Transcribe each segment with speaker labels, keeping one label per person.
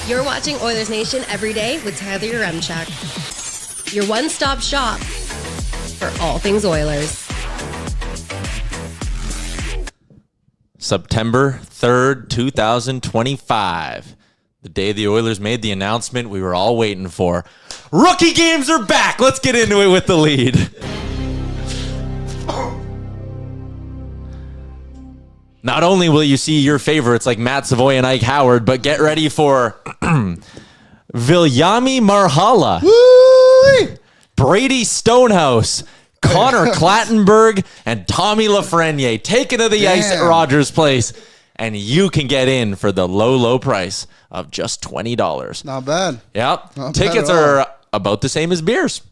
Speaker 1: You're watching Oilers Nation every day with Tyler Yaremchuk. Your one-stop shop for all things Oilers.
Speaker 2: September 3rd, 2025. The day the Oilers made the announcement we were all waiting for. Rookie games are back. Let's get into it with the lead. Not only will you see your favorites like Matt Savoy and Ike Howard, but get ready for Viljami Marhala, Brady Stonehouse, Connor Clattenburg, and Tommy Lafreniere taken to the ice at Rogers Place. And you can get in for the low, low price of just $20.
Speaker 3: Not bad.
Speaker 2: Yep.
Speaker 3: Not
Speaker 2: Tickets
Speaker 3: bad at all.
Speaker 2: are about the same as beers.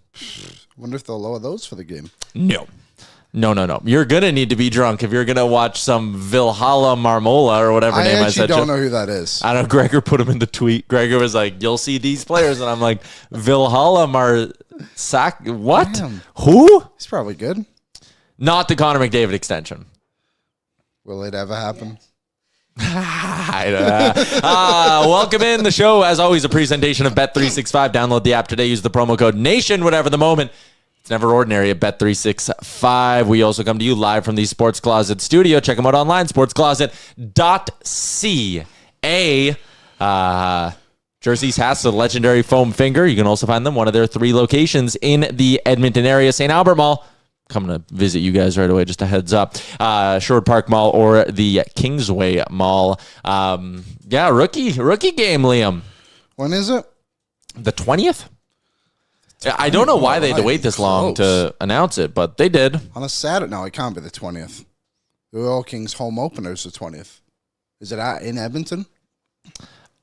Speaker 3: Wonder if they'll lower those for the game.
Speaker 2: No. You're going to need to be drunk if you're going to watch some Vilhalla Marmola or whatever name I said.
Speaker 3: I actually don't know who that is.
Speaker 2: I know Gregor put him in the tweet. Gregor was like, you'll see these players. And I'm like, Vilhalla what?
Speaker 3: Damn.
Speaker 2: Who?
Speaker 3: He's probably good.
Speaker 2: Not the Connor McDavid extension.
Speaker 3: Will it ever happen?
Speaker 2: Welcome in the show. As always, a presentation of Bet365. Download the app today. Use the promo code NATION, whatever the moment. It's never ordinary at Bet365. We also come to you live from the Sports Closet studio. Check them out online, sportscloset.ca. Jerseys, hats, the legendary foam finger. You can also find them one of their 3 locations in the Edmonton area. St. Albert Mall. Coming to visit you guys right away, just a heads up. Sherwood Park Mall or the Kingsway Mall. Rookie game, Liam.
Speaker 3: When is it?
Speaker 2: The 20th? I don't know why they had to wait this long to announce it, but they did.
Speaker 3: On a Saturday? No, it can't be the 20th. The Oil Kings home opener is the 20th. Is it in Edmonton?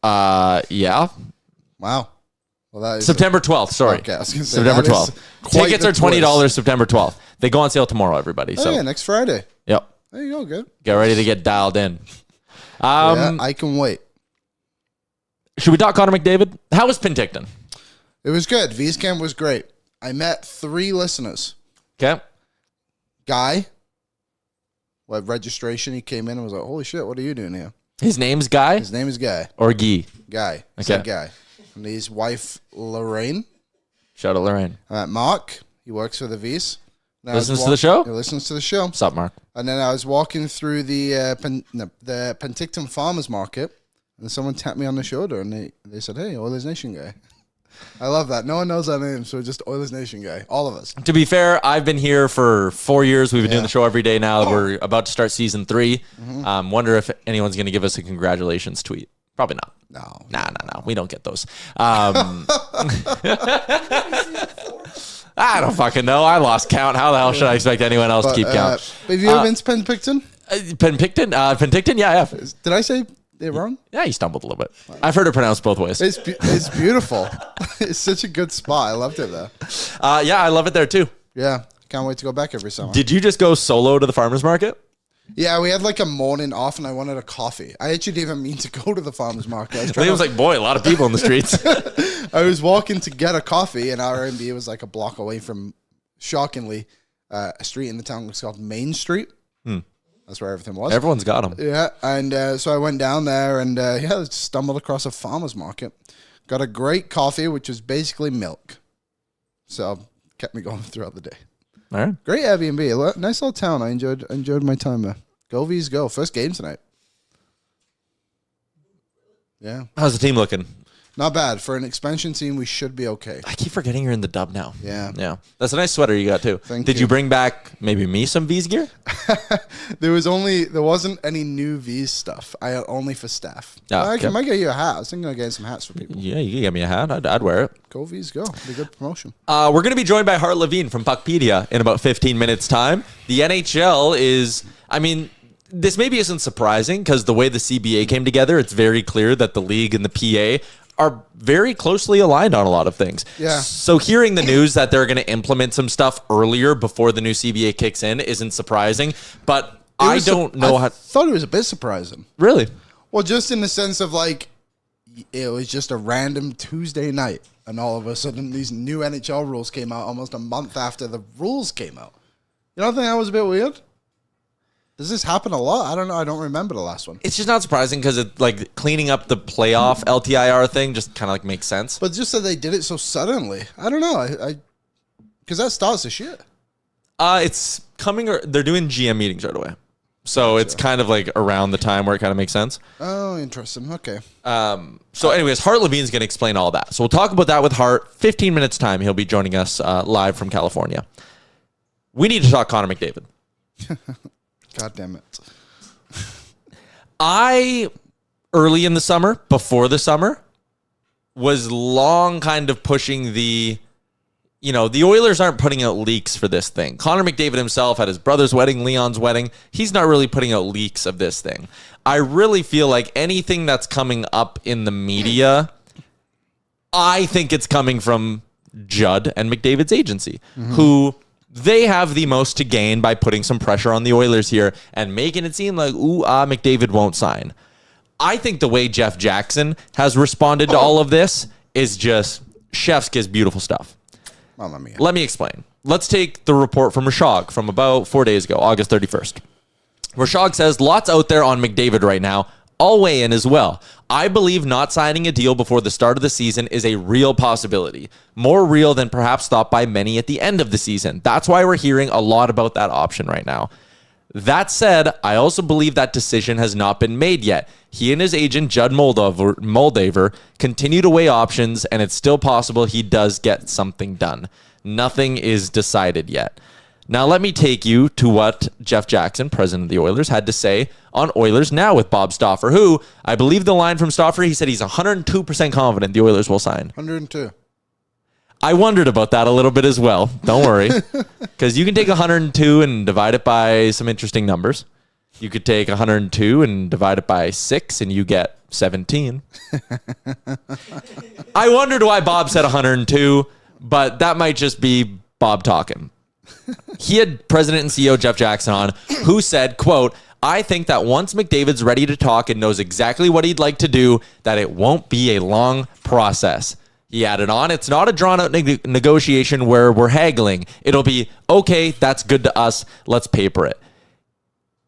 Speaker 2: Yeah.
Speaker 3: Wow. Well, that is
Speaker 2: September 12th, sorry.
Speaker 3: Okay, I was gonna say,
Speaker 2: September
Speaker 3: that is
Speaker 2: 12th.
Speaker 3: quite
Speaker 2: Tickets
Speaker 3: the
Speaker 2: are $20
Speaker 3: twist.
Speaker 2: September 12th. They go on sale tomorrow, everybody.
Speaker 3: Oh,
Speaker 2: So
Speaker 3: yeah, next Friday.
Speaker 2: Yep.
Speaker 3: There you go, good.
Speaker 2: Get ready to get dialed in.
Speaker 3: Yeah, I can wait.
Speaker 2: Should we talk Connor McDavid? How was Penticton?
Speaker 3: It was good. V's camp was great. I met 3 listeners.
Speaker 2: Okay.
Speaker 3: Guy, what registration, he came in and was like, holy shit, what are you doing here?
Speaker 2: His name's Guy?
Speaker 3: His name is Guy.
Speaker 2: Or Guy?
Speaker 3: Guy.
Speaker 2: Okay.
Speaker 3: Said Guy. And his wife, Lorraine.
Speaker 2: Shout out Lorraine.
Speaker 3: I met Mark. He works for the V's.
Speaker 2: Listens to the show?
Speaker 3: He listens to the show.
Speaker 2: What's up, Mark?
Speaker 3: And then I was walking through the Penticton Farmers Market, and someone tapped me on the shoulder, and they said, hey, Oilers Nation guy. I love that. No one knows our name, so just Oilers Nation guy. All of us.
Speaker 2: To be fair, I've been here for 4 years. We've been doing the show every day now. We're about to start season 3. Wonder if anyone's going to give us a congratulations tweet. Probably not.
Speaker 3: No.
Speaker 2: Nah. We don't get those. I don't fucking know. I lost count. How the hell should I expect anyone else to keep count?
Speaker 3: Have you ever been to Penticton?
Speaker 2: Penticton? Yeah, I have.
Speaker 3: Did I say it wrong?
Speaker 2: Yeah, you stumbled a little bit. I've heard it pronounced both ways.
Speaker 3: It's beautiful. It's such a good spot. I loved it there.
Speaker 2: Yeah, I love it there too.
Speaker 3: Yeah. Can't wait to go back every summer.
Speaker 2: Did you just go solo to the farmer's market?
Speaker 3: Yeah, we had like a morning off and I wanted a coffee. I actually didn't even mean to go to the farmer's market.
Speaker 2: I was like, boy, a lot of people in the streets.
Speaker 3: I was walking to get a coffee and our MBA was like a block away from, shockingly, a street in the town that's called Main Street. That's where everything was.
Speaker 2: Everyone's got them.
Speaker 3: Yeah, and so I went down there and stumbled across a farmer's market. Got a great coffee, which was basically milk. So kept me going throughout the day.
Speaker 2: All right.
Speaker 3: Great Airbnb. Nice little town. I enjoyed my time there. Go V's go. First game tonight. Yeah.
Speaker 2: How's the team looking?
Speaker 3: Not bad. For an expansion team, we should be okay.
Speaker 2: I keep forgetting you're in the dub now.
Speaker 3: Yeah.
Speaker 2: That's a nice sweater you got too. Did you bring back maybe me some V's gear?
Speaker 3: There wasn't any new V's stuff. Only for staff. I might get you a hat. I was thinking of getting some hats for people.
Speaker 2: Yeah, you can get me a hat. I'd wear it.
Speaker 3: Go V's go. It'd be a good promotion.
Speaker 2: We're going to be joined by Hart Levine from PuckPedia in about 15 minutes time. The NHL is, this maybe isn't surprising because the way the CBA came together, it's very clear that the league and the PA are very closely aligned on a lot of things.
Speaker 3: Yeah.
Speaker 2: So hearing the news that they're going to implement some stuff earlier before the new CBA kicks in isn't surprising, but I don't know how.
Speaker 3: I thought it was a bit surprising.
Speaker 2: Really?
Speaker 3: Well, just in the sense of like, it was just a random Tuesday night, and all of a sudden these new NHL rules came out almost a month after the rules came out. You don't think that was a bit weird? Does this happen a lot? I don't know. I don't remember the last one.
Speaker 2: It's just not surprising because it like cleaning up the playoff LTIR thing just kind of like makes sense.
Speaker 3: But just that they did it so suddenly. I don't know. I because that starts this year.
Speaker 2: It's coming. They're doing GM meetings right away, so it's kind of like around the time where it kind of makes sense.
Speaker 3: Oh, interesting. Okay.
Speaker 2: So, anyways, Hart Levine's going to explain all that. So we'll talk about that with Hart. 15 minutes time, he'll be joining us live from California. We need to talk Connor McDavid.
Speaker 3: God damn it.
Speaker 2: Early in the summer, before the summer, was long kind of pushing the Oilers aren't putting out leaks for this thing. Connor McDavid himself had his brother's wedding, Leon's wedding. He's not really putting out leaks of this thing. I really feel like anything that's coming up in the media, I think it's coming from Judd and McDavid's agency, who they have the most to gain by putting some pressure on the Oilers here and making it seem like, McDavid won't sign. I think the way Jeff Jackson has responded to all of this is just chef's kiss beautiful stuff.
Speaker 3: Mamma mia.
Speaker 2: Let me explain. Let's take the report from Rashog from about 4 days ago, August 31st. Rashog says, lots out there on McDavid right now. I'll weigh in as well. I believe not signing a deal before the start of the season is a real possibility. More real than perhaps thought by many at the end of the season. That's why we're hearing a lot about that option right now. That said, I also believe that decision has not been made yet. He and his agent, Judd Moldaver, continue to weigh options, and it's still possible he does get something done. Nothing is decided yet. Now, let me take you to what Jeff Jackson, president of the Oilers, had to say on Oilers Now with Bob Stauffer, who, I believe the line from Stauffer, he said he's 102% confident the Oilers will sign.
Speaker 3: 102.
Speaker 2: I wondered about that a little bit as well. Don't worry. Because you can take 102 and divide it by some interesting numbers. You could take 102 and divide it by 6 and you get 17. I wondered why Bob said 102, but that might just be Bob talking. He had President and CEO Jeff Jackson on, who said, quote, I think that once McDavid's ready to talk and knows exactly what he'd like to do, that it won't be a long process. He added on, it's not a drawn-out negotiation where we're haggling. It'll be, okay, that's good to us. Let's paper it.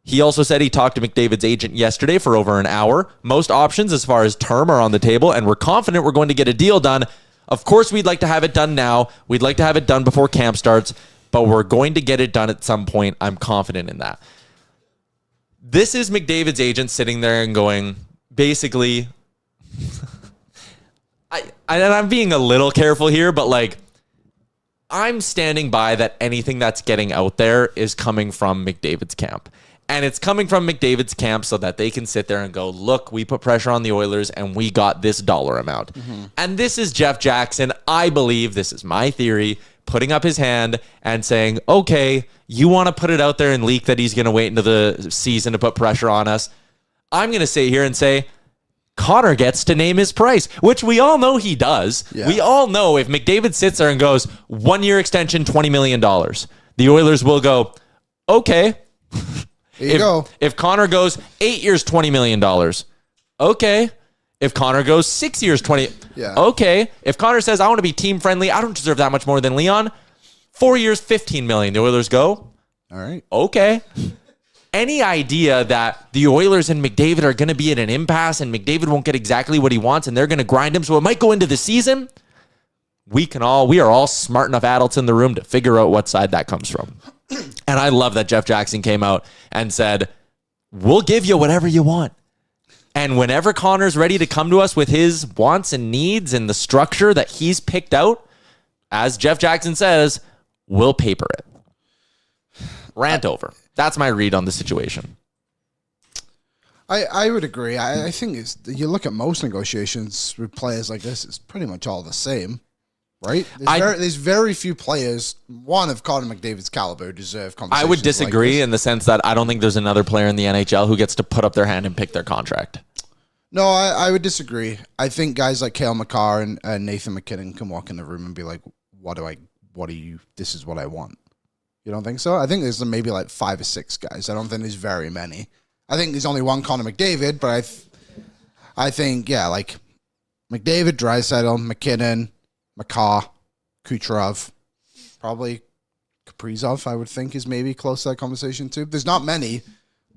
Speaker 2: He also said he talked to McDavid's agent yesterday for over an hour. Most options as far as term are on the table, and we're confident we're going to get a deal done. Of course, we'd like to have it done now. We'd like to have it done before camp starts, but we're going to get it done at some point. I'm confident in that. This is McDavid's agent sitting there and going, basically... and I'm being a little careful here, but like, I'm standing by that anything that's getting out there is coming from McDavid's camp. And it's coming from McDavid's camp so that they can sit there and go, look, we put pressure on the Oilers and we got this dollar amount. And this is Jeff Jackson. I believe, this is my theory, putting up his hand and saying, okay, you want to put it out there and leak that he's going to wait into the season to put pressure on us. I'm going to sit here and say, Connor gets to name his price, which we all know he does. Yeah. We all know if McDavid sits there and goes, 1 year extension, $20 million, the Oilers will go, okay.
Speaker 3: There you go.
Speaker 2: If Connor goes 8 years, $20 million, okay. If Connor goes 6 years, 20, okay. If Connor says, I want to be team friendly, I don't deserve that much more than Leon, 4 years, $15 million, the Oilers go,
Speaker 3: all right.
Speaker 2: Okay. Any idea that the Oilers and McDavid are going to be at an impasse and McDavid won't get exactly what he wants and they're going to grind him so it might go into the season? We are all smart enough adults in the room to figure out what side that comes from. And I love that Jeff Jackson came out and said, we'll give you whatever you want. And whenever Connor's ready to come to us with his wants and needs and the structure that he's picked out, as Jeff Jackson says, we'll paper it. Rant over. That's my read on the situation.
Speaker 3: I would agree. I think you look at most negotiations with players like this, it's pretty much all the same, right? There's very few players, one of Connor McDavid's caliber, deserve conversations.
Speaker 2: I would disagree in the sense that I don't think there's another player in the NHL who gets to put up their hand and pick their contract.
Speaker 3: No, I would disagree. I think guys like Cale Makar and Nathan McKinnon can walk in the room and be like, this is what I want. You don't think so? I think there's maybe like 5 or 6 guys. I don't think there's very many. I think there's only one Connor McDavid, but I think, like McDavid, Draisaitl, McKinnon, Makar, Kucherov, probably Kaprizov, I would think is maybe close to that conversation too. There's not many.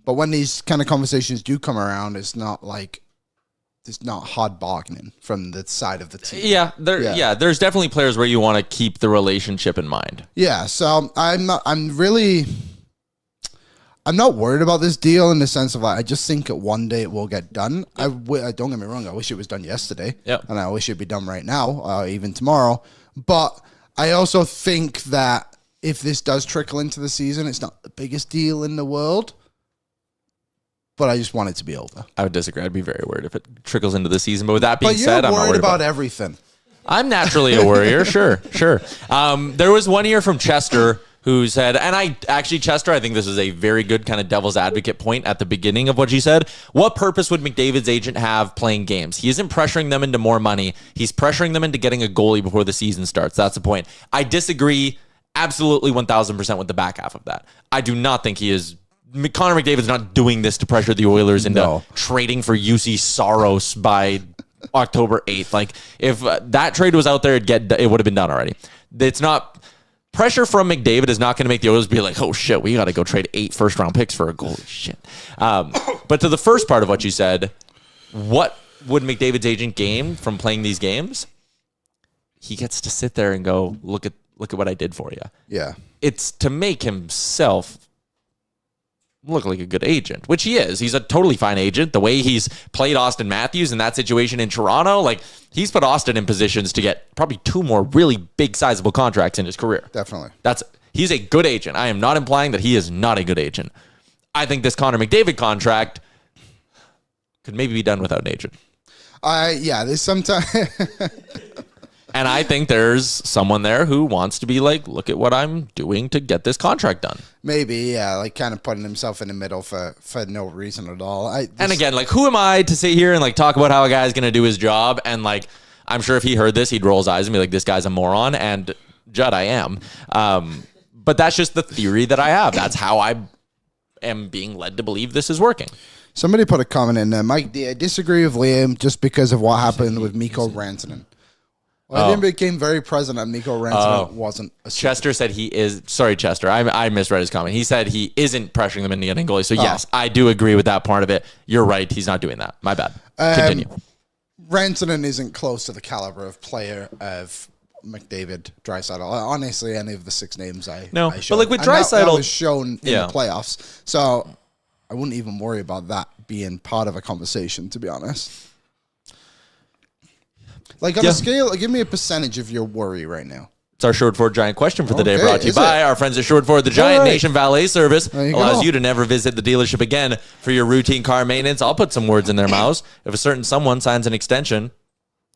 Speaker 3: But when these kind of conversations do come around, it's not hard bargaining from the side of the team.
Speaker 2: Yeah, there's definitely players where you want to keep the relationship in mind.
Speaker 3: Yeah, so I'm not worried about this deal in the sense of I just think that one day it will get done. Yep. Don't get me wrong, I wish it was done yesterday.
Speaker 2: Yep.
Speaker 3: And I wish it'd be done right now, even tomorrow. But I also think that if this does trickle into the season, it's not the biggest deal in the world. But I just want it to be over.
Speaker 2: I would disagree. I'd be very worried if it trickles into the season. But with that being said, I'm
Speaker 3: not
Speaker 2: worried
Speaker 3: about everything.
Speaker 2: I'm naturally a worrier. Sure. There was one year from Chester who said, and Chester, I think this is a very good kind of devil's advocate point at the beginning of what you said. What purpose would McDavid's agent have playing games? He isn't pressuring them into more money. He's pressuring them into getting a goalie before the season starts. That's the point. I disagree absolutely 1,000% with the back half of that. I do not think he is. Connor McDavid's not doing this to pressure the Oilers into trading for UC Saros by October 8th. Like, if that trade was out there, it would have been done already. It's not... Pressure from McDavid is not going to make the Oilers be like, oh, shit, we got to go trade 8 first-round picks for a goalie. Shit. But to the first part of what you said, what would McDavid's agent gain from playing these games? He gets to sit there and go, look at what I did for you.
Speaker 3: Yeah.
Speaker 2: It's to make himself look like a good agent, which he is. He's a totally fine agent. The way he's played Austin Matthews in that situation in Toronto, like, he's put Austin in positions to get probably 2 more really big, sizable contracts in his career.
Speaker 3: Definitely.
Speaker 2: He's a good agent. I am not implying that he is not a good agent. I think this Connor McDavid contract could maybe be done without an agent.
Speaker 3: There's sometimes...
Speaker 2: And I think there's someone there who wants to be like, look at what I'm doing to get this contract done.
Speaker 3: Maybe, yeah, like kind of putting himself in the middle for no reason at all.
Speaker 2: And again, like, who am I to sit here and like talk about how a guy's going to do his job? And like, I'm sure if he heard this, he'd roll his eyes and be like, this guy's a moron. And Judd, I am. But that's just the theory that I have. That's how I am being led to believe this is working.
Speaker 3: Somebody put a comment in there. Mike, I disagree with Liam just because of what happened with Mikko Rantanen. Well, it became very present that Mikko Rantanen wasn't a
Speaker 2: Chester said he is... Sorry, Chester. I misread his comment. He said he isn't pressuring them into getting goalies. So, yes, I do agree with that part of it. You're right. He's not doing that. My bad. Continue.
Speaker 3: Rantanen isn't close to the caliber of player of McDavid, Draisaitl. Honestly, any of the 6 names I showed.
Speaker 2: But like with Draisaitl...
Speaker 3: That was shown in the playoffs. So, I wouldn't even worry about that being part of a conversation, to be honest. Like, on a scale, give me a percentage of your worry right now.
Speaker 2: It's our Sherwood Ford Giant Question for the day, brought to you by our friends at Sherwood Ford. The Giant Nation Valet Service allows you to never visit the dealership again for your routine car maintenance. I'll put some words in their mouths. If a certain someone signs an extension,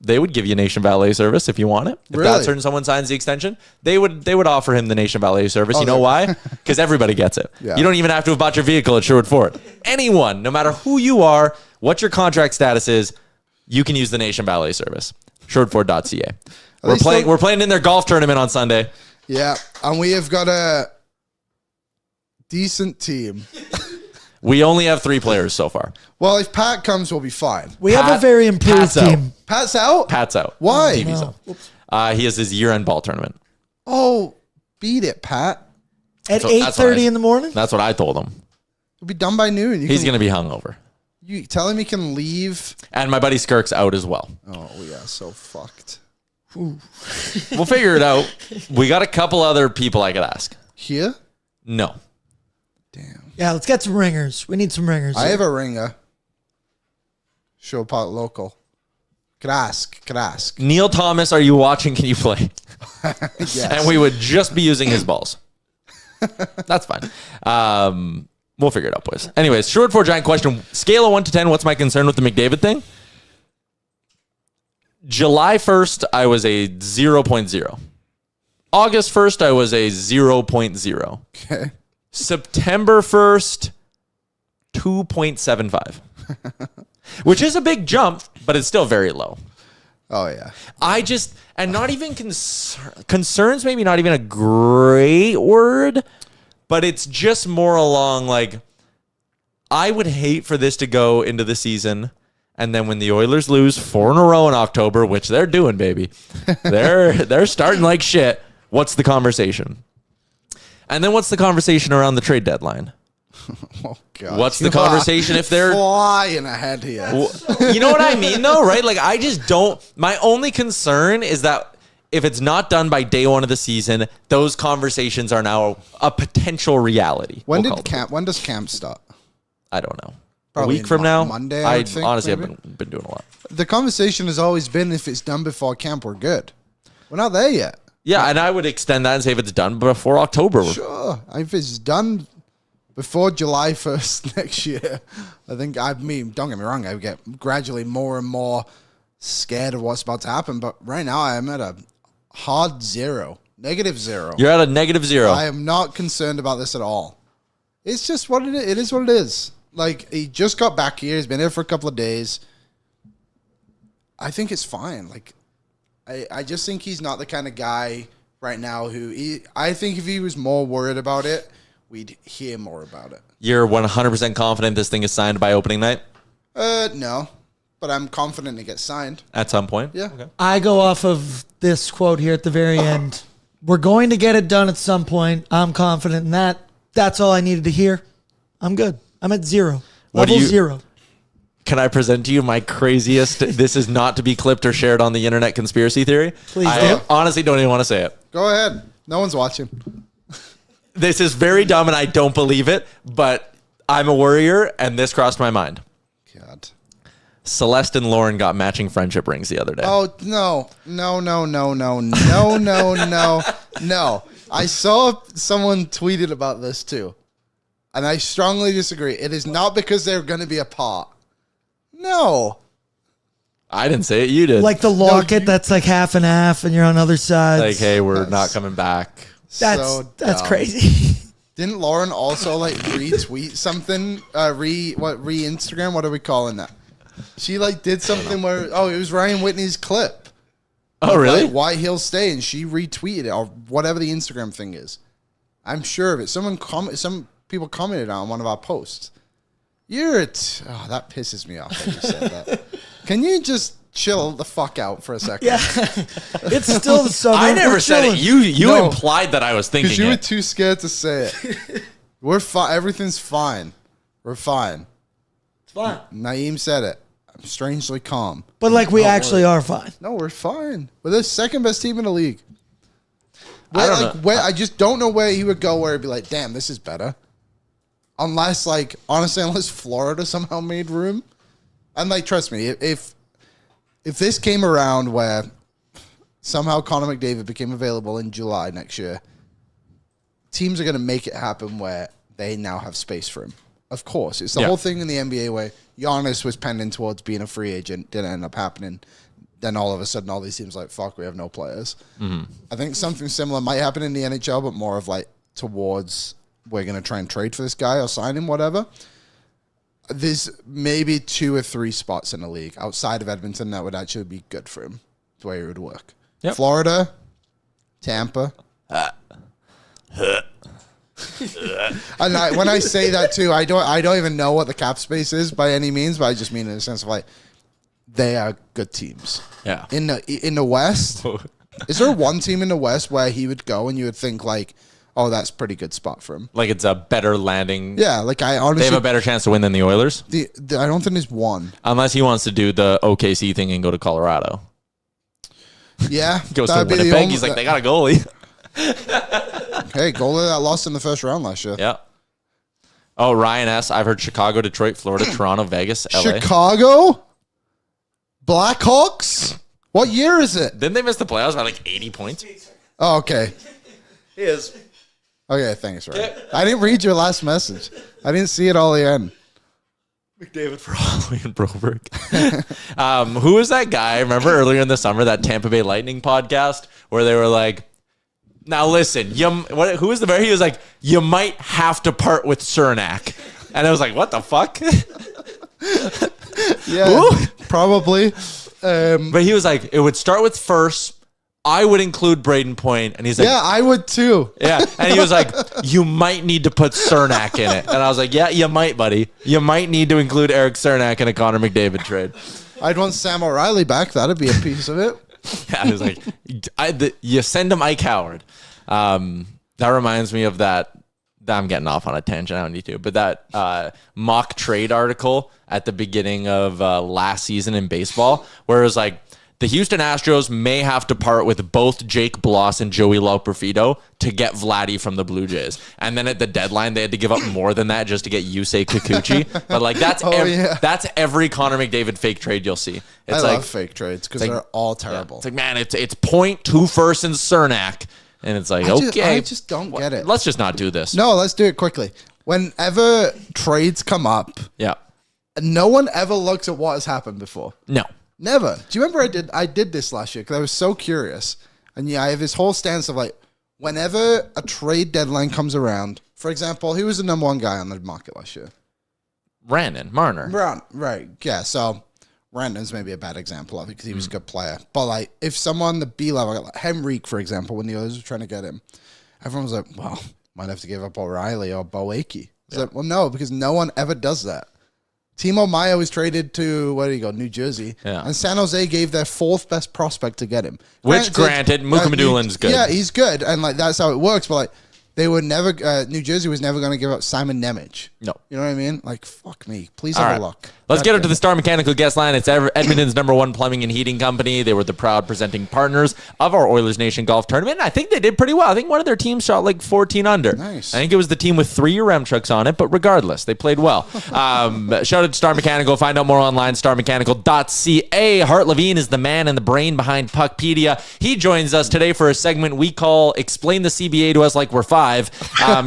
Speaker 2: they would give you Nation Valet Service if you want it. If that certain someone signs the extension, they would offer him the Nation Valet Service. You know why? Because everybody gets it. Yeah. You don't even have to have bought your vehicle at Sherwood Ford. Anyone, no matter who you are, what your contract status is, you can use the Nation Valet Service. SherwoodFord.ca. We're playing in their golf tournament on Sunday.
Speaker 3: Yeah, and we have got a decent team.
Speaker 2: We only have 3 players so far.
Speaker 3: Well, if Pat comes, we'll be fine.
Speaker 4: We have a very improved team.
Speaker 3: Pat's out?
Speaker 2: Pat's out.
Speaker 3: Why?
Speaker 2: He has his year-end ball tournament.
Speaker 3: Oh, beat it, Pat.
Speaker 4: At 8:30 in the morning?
Speaker 2: That's what I told him.
Speaker 3: We'll be done by noon.
Speaker 2: He's going to be hungover.
Speaker 3: You tell him he can leave.
Speaker 2: And my buddy Skirk's out as well.
Speaker 3: Oh, yeah, so fucked.
Speaker 2: We'll figure it out. We got a couple other people I could ask.
Speaker 3: Here?
Speaker 2: No.
Speaker 3: Damn.
Speaker 4: Yeah, let's get some ringers. We need some ringers.
Speaker 3: I have a ringer. Show part local. Could ask.
Speaker 2: Neil Thomas, are you watching? Can you play?
Speaker 3: Yes.
Speaker 2: And we would just be using his balls. That's fine. We'll figure it out, boys. Anyways, Sherwood Ford Giant Question. Scale of 1 to 10, what's my concern with the McDavid thing? July 1st, I was a 0.0. August 1st, I was a 0.0.
Speaker 3: Okay.
Speaker 2: September 1st, 2.75. Which is a big jump, but it's still very low.
Speaker 3: Oh, yeah.
Speaker 2: And not even concerns, maybe not even a great word, but it's just more along like, I would hate for this to go into the season, and then when the Oilers lose 4 in a row in October, which they're doing, baby, they're starting like shit. What's the conversation? And then what's the conversation around the trade deadline?
Speaker 3: Oh, God.
Speaker 2: What's the conversation if they're
Speaker 3: flying ahead here?
Speaker 2: You know what I mean, though, right? Like, I just don't. My only concern is that if it's not done by day one of the season, those conversations are now a potential reality.
Speaker 3: When does camp start?
Speaker 2: I don't know.
Speaker 3: Probably
Speaker 2: a week from now?
Speaker 3: Monday, I would think,
Speaker 2: honestly
Speaker 3: maybe?
Speaker 2: have been doing a lot.
Speaker 3: The conversation has always been if it's done before camp, we're good. We're not there yet.
Speaker 2: Yeah, and I would extend that and say if it's done before October.
Speaker 3: Sure. If it's done before July 1st next year, I think, don't get me wrong, I get gradually more and more scared of what's about to happen. But right now, I am at a hard -0.
Speaker 2: You're at a -0.
Speaker 3: I am not concerned about this at all. It's just what it is. It is what it is. Like, he just got back here. He's been here for a couple of days. I think it's fine. Like, I just think he's not the kind of guy right now I think if he was more worried about it, we'd hear more about it.
Speaker 2: You're 100% confident this thing is signed by opening night?
Speaker 3: No. But I'm confident it gets signed.
Speaker 2: At some point?
Speaker 3: Yeah.
Speaker 2: Okay.
Speaker 4: I go off of this quote here at the very end. We're going to get it done at some point. I'm confident in that. That's all I needed to hear. I'm good. I'm at 0. Level 0.
Speaker 2: Can I present to you my craziest, this is not to be clipped or shared on the internet conspiracy theory?
Speaker 4: Please
Speaker 2: I
Speaker 4: do.
Speaker 2: honestly don't even want to say it.
Speaker 3: Go ahead. No one's watching.
Speaker 2: This is very dumb and I don't believe it, but I'm a worrier and this crossed my mind.
Speaker 3: God.
Speaker 2: Celeste and Lauren got matching friendship rings the other day.
Speaker 3: Oh, no. No. I saw someone tweeted about this too. And I strongly disagree. It is not because they're going to be apart. No.
Speaker 2: I didn't say it, you did.
Speaker 4: Like the locket that's like half and half and you're on other sides.
Speaker 2: Like, hey, we're not coming back.
Speaker 4: That's
Speaker 3: dumb.
Speaker 4: crazy.
Speaker 3: Didn't Lauren also like retweet something? Re-Instagram? What are we calling that? She like did something where, it was Ryan Whitney's clip.
Speaker 2: Oh, really?
Speaker 3: Like, why he'll stay, and she retweeted it or whatever the Instagram thing is. I'm sure of it. Some people commented on one of our posts. That pisses me off that you said that. Can you just chill the fuck out for a second?
Speaker 4: Yeah. It's still the summer.
Speaker 2: I never
Speaker 4: We're
Speaker 2: said it.
Speaker 4: chilling.
Speaker 2: You
Speaker 3: No.
Speaker 2: implied that I was thinking
Speaker 3: Because you were
Speaker 2: it.
Speaker 3: too scared to say it. We're fine. Everything's fine. We're fine.
Speaker 4: It's fine.
Speaker 3: Naeem said it. I'm strangely calm.
Speaker 4: But like we
Speaker 3: Don't
Speaker 4: actually
Speaker 3: worry.
Speaker 4: are fine.
Speaker 3: No, we're fine. We're the second best team in the league.
Speaker 2: I don't know.
Speaker 3: I just don't know where he would go where he'd be like, damn, this is better. Unless, like, honestly, unless Florida somehow made room. And, like, trust me, if this came around where somehow Connor McDavid became available in July next year, teams are going to make it happen where they now have space for him. Of course. It's the whole thing in the NBA where Giannis was pending towards being a free agent, didn't end up happening. Then all of a sudden, all these teams are like, fuck, we have no players. Mm-hmm. I think something similar might happen in the NHL, but more of like towards we're going to try and trade for this guy or sign him, whatever. There's maybe 2 or 3 spots in the league outside of Edmonton that would actually be good for him, the way it would work.
Speaker 2: Yep.
Speaker 3: Florida, Tampa. And when I say that too, I don't even know what the cap space is by any means, but I just mean in the sense of like they are good teams.
Speaker 2: Yeah.
Speaker 3: In the West, is there one team in the West where he would go and you would think like, oh, that's a pretty good spot for him?
Speaker 2: Like it's a better landing.
Speaker 3: Yeah, like I honestly,
Speaker 2: They have a better chance to win than the Oilers.
Speaker 3: I don't think there's one.
Speaker 2: Unless he wants to do the OKC thing and go to Colorado.
Speaker 3: Yeah,
Speaker 2: Goes to
Speaker 3: that'd be the
Speaker 2: Winnipeg.
Speaker 3: only-
Speaker 2: He's like, they got a goalie.
Speaker 3: Hey, goalie that lost in the first round last year.
Speaker 2: Yeah. Oh, Ryan S. I've heard Chicago, Detroit, Florida, Toronto, Vegas, LA.
Speaker 3: Chicago? Blackhawks? What year is it?
Speaker 2: Didn't they miss the playoffs by like 80 points?
Speaker 3: Oh, okay.
Speaker 2: He is.
Speaker 3: Okay, thanks, Ryan. I didn't read your last message. I didn't see it all the end.
Speaker 2: McDavid for Holloway and Broberg. Who was that guy? Remember earlier in the summer, that Tampa Bay Lightning podcast where they were like, now listen, who was the bear? He was like, you might have to part with Cernak. And I was like, what the fuck?
Speaker 3: Yeah,
Speaker 2: Who?
Speaker 3: probably.
Speaker 2: But he was like, it would start with first. I would include Braden Point. And he's like,
Speaker 3: Yeah, I would too.
Speaker 2: yeah. And he was like, you might need to put Cernak in it. And I was like, yeah, you might, buddy. You might need to include Eric Cernak in a Connor McDavid trade.
Speaker 3: I'd want Sam O'Reilly back. That'd be a piece of it.
Speaker 2: Yeah, I was like, you send him Ike Howard. That reminds me of that I'm getting off on a tangent. I don't need to. But that mock trade article at the beginning of last season in baseball, where it was like, the Houston Astros may have to part with both Jake Bloss and Joey Loperfido to get Vladdy from the Blue Jays. And then at the deadline, they had to give up more than that just to get Yusei Kikuchi. But like that's that's every Connor McDavid fake trade you'll see.
Speaker 3: I love fake trades because they're all terrible.
Speaker 2: It's like, man, it's 0.2 first in Cernak. And it's like,
Speaker 3: I just don't get it.
Speaker 2: Let's just not do this.
Speaker 3: No, let's do it quickly. Whenever trades come up, no one ever looks at what has happened before.
Speaker 2: No.
Speaker 3: Never. Do you remember I did this last year because I was so curious. And I have this whole stance of like, whenever a trade deadline comes around, for example, who was the number one guy on the market last year?
Speaker 2: Marner.
Speaker 3: Right. Yeah. So Randon's maybe a bad example of it because he was a good player. But like, if someone the B level, like Henrique, for example, when the others were trying to get him, everyone was like, well, might have to give up O'Reilly or Bo Akey. It's like, well, no, because no one ever does that. Timo Meier was traded to, where did he go? New Jersey. Yeah. And San Jose gave their fourth best prospect to get him.
Speaker 2: Granted, Mukamedulin's good.
Speaker 3: Yeah, he's good. And like that's how it works. But like they would never, New Jersey was never going to give up Simon Nemec.
Speaker 2: No.
Speaker 3: You know what I mean? Like, fuck me. Please have a look.
Speaker 2: Let's get up to the Star Mechanical guest line. It's Edmonton's #1 plumbing and heating company. They were the proud presenting partners of our Oilers Nation golf tournament. I think they did pretty well. I think one of their teams shot like 14 under.
Speaker 3: Nice.
Speaker 2: I think it was the team with 3 Yaremchuks on it, but regardless, they played well. Shout out to Star Mechanical. Find out more online, starmechanical.ca. Hart Levine is the man and the brain behind PuckPedia. He joins us today for a segment we call Explain the CBA to Us Like We're 5.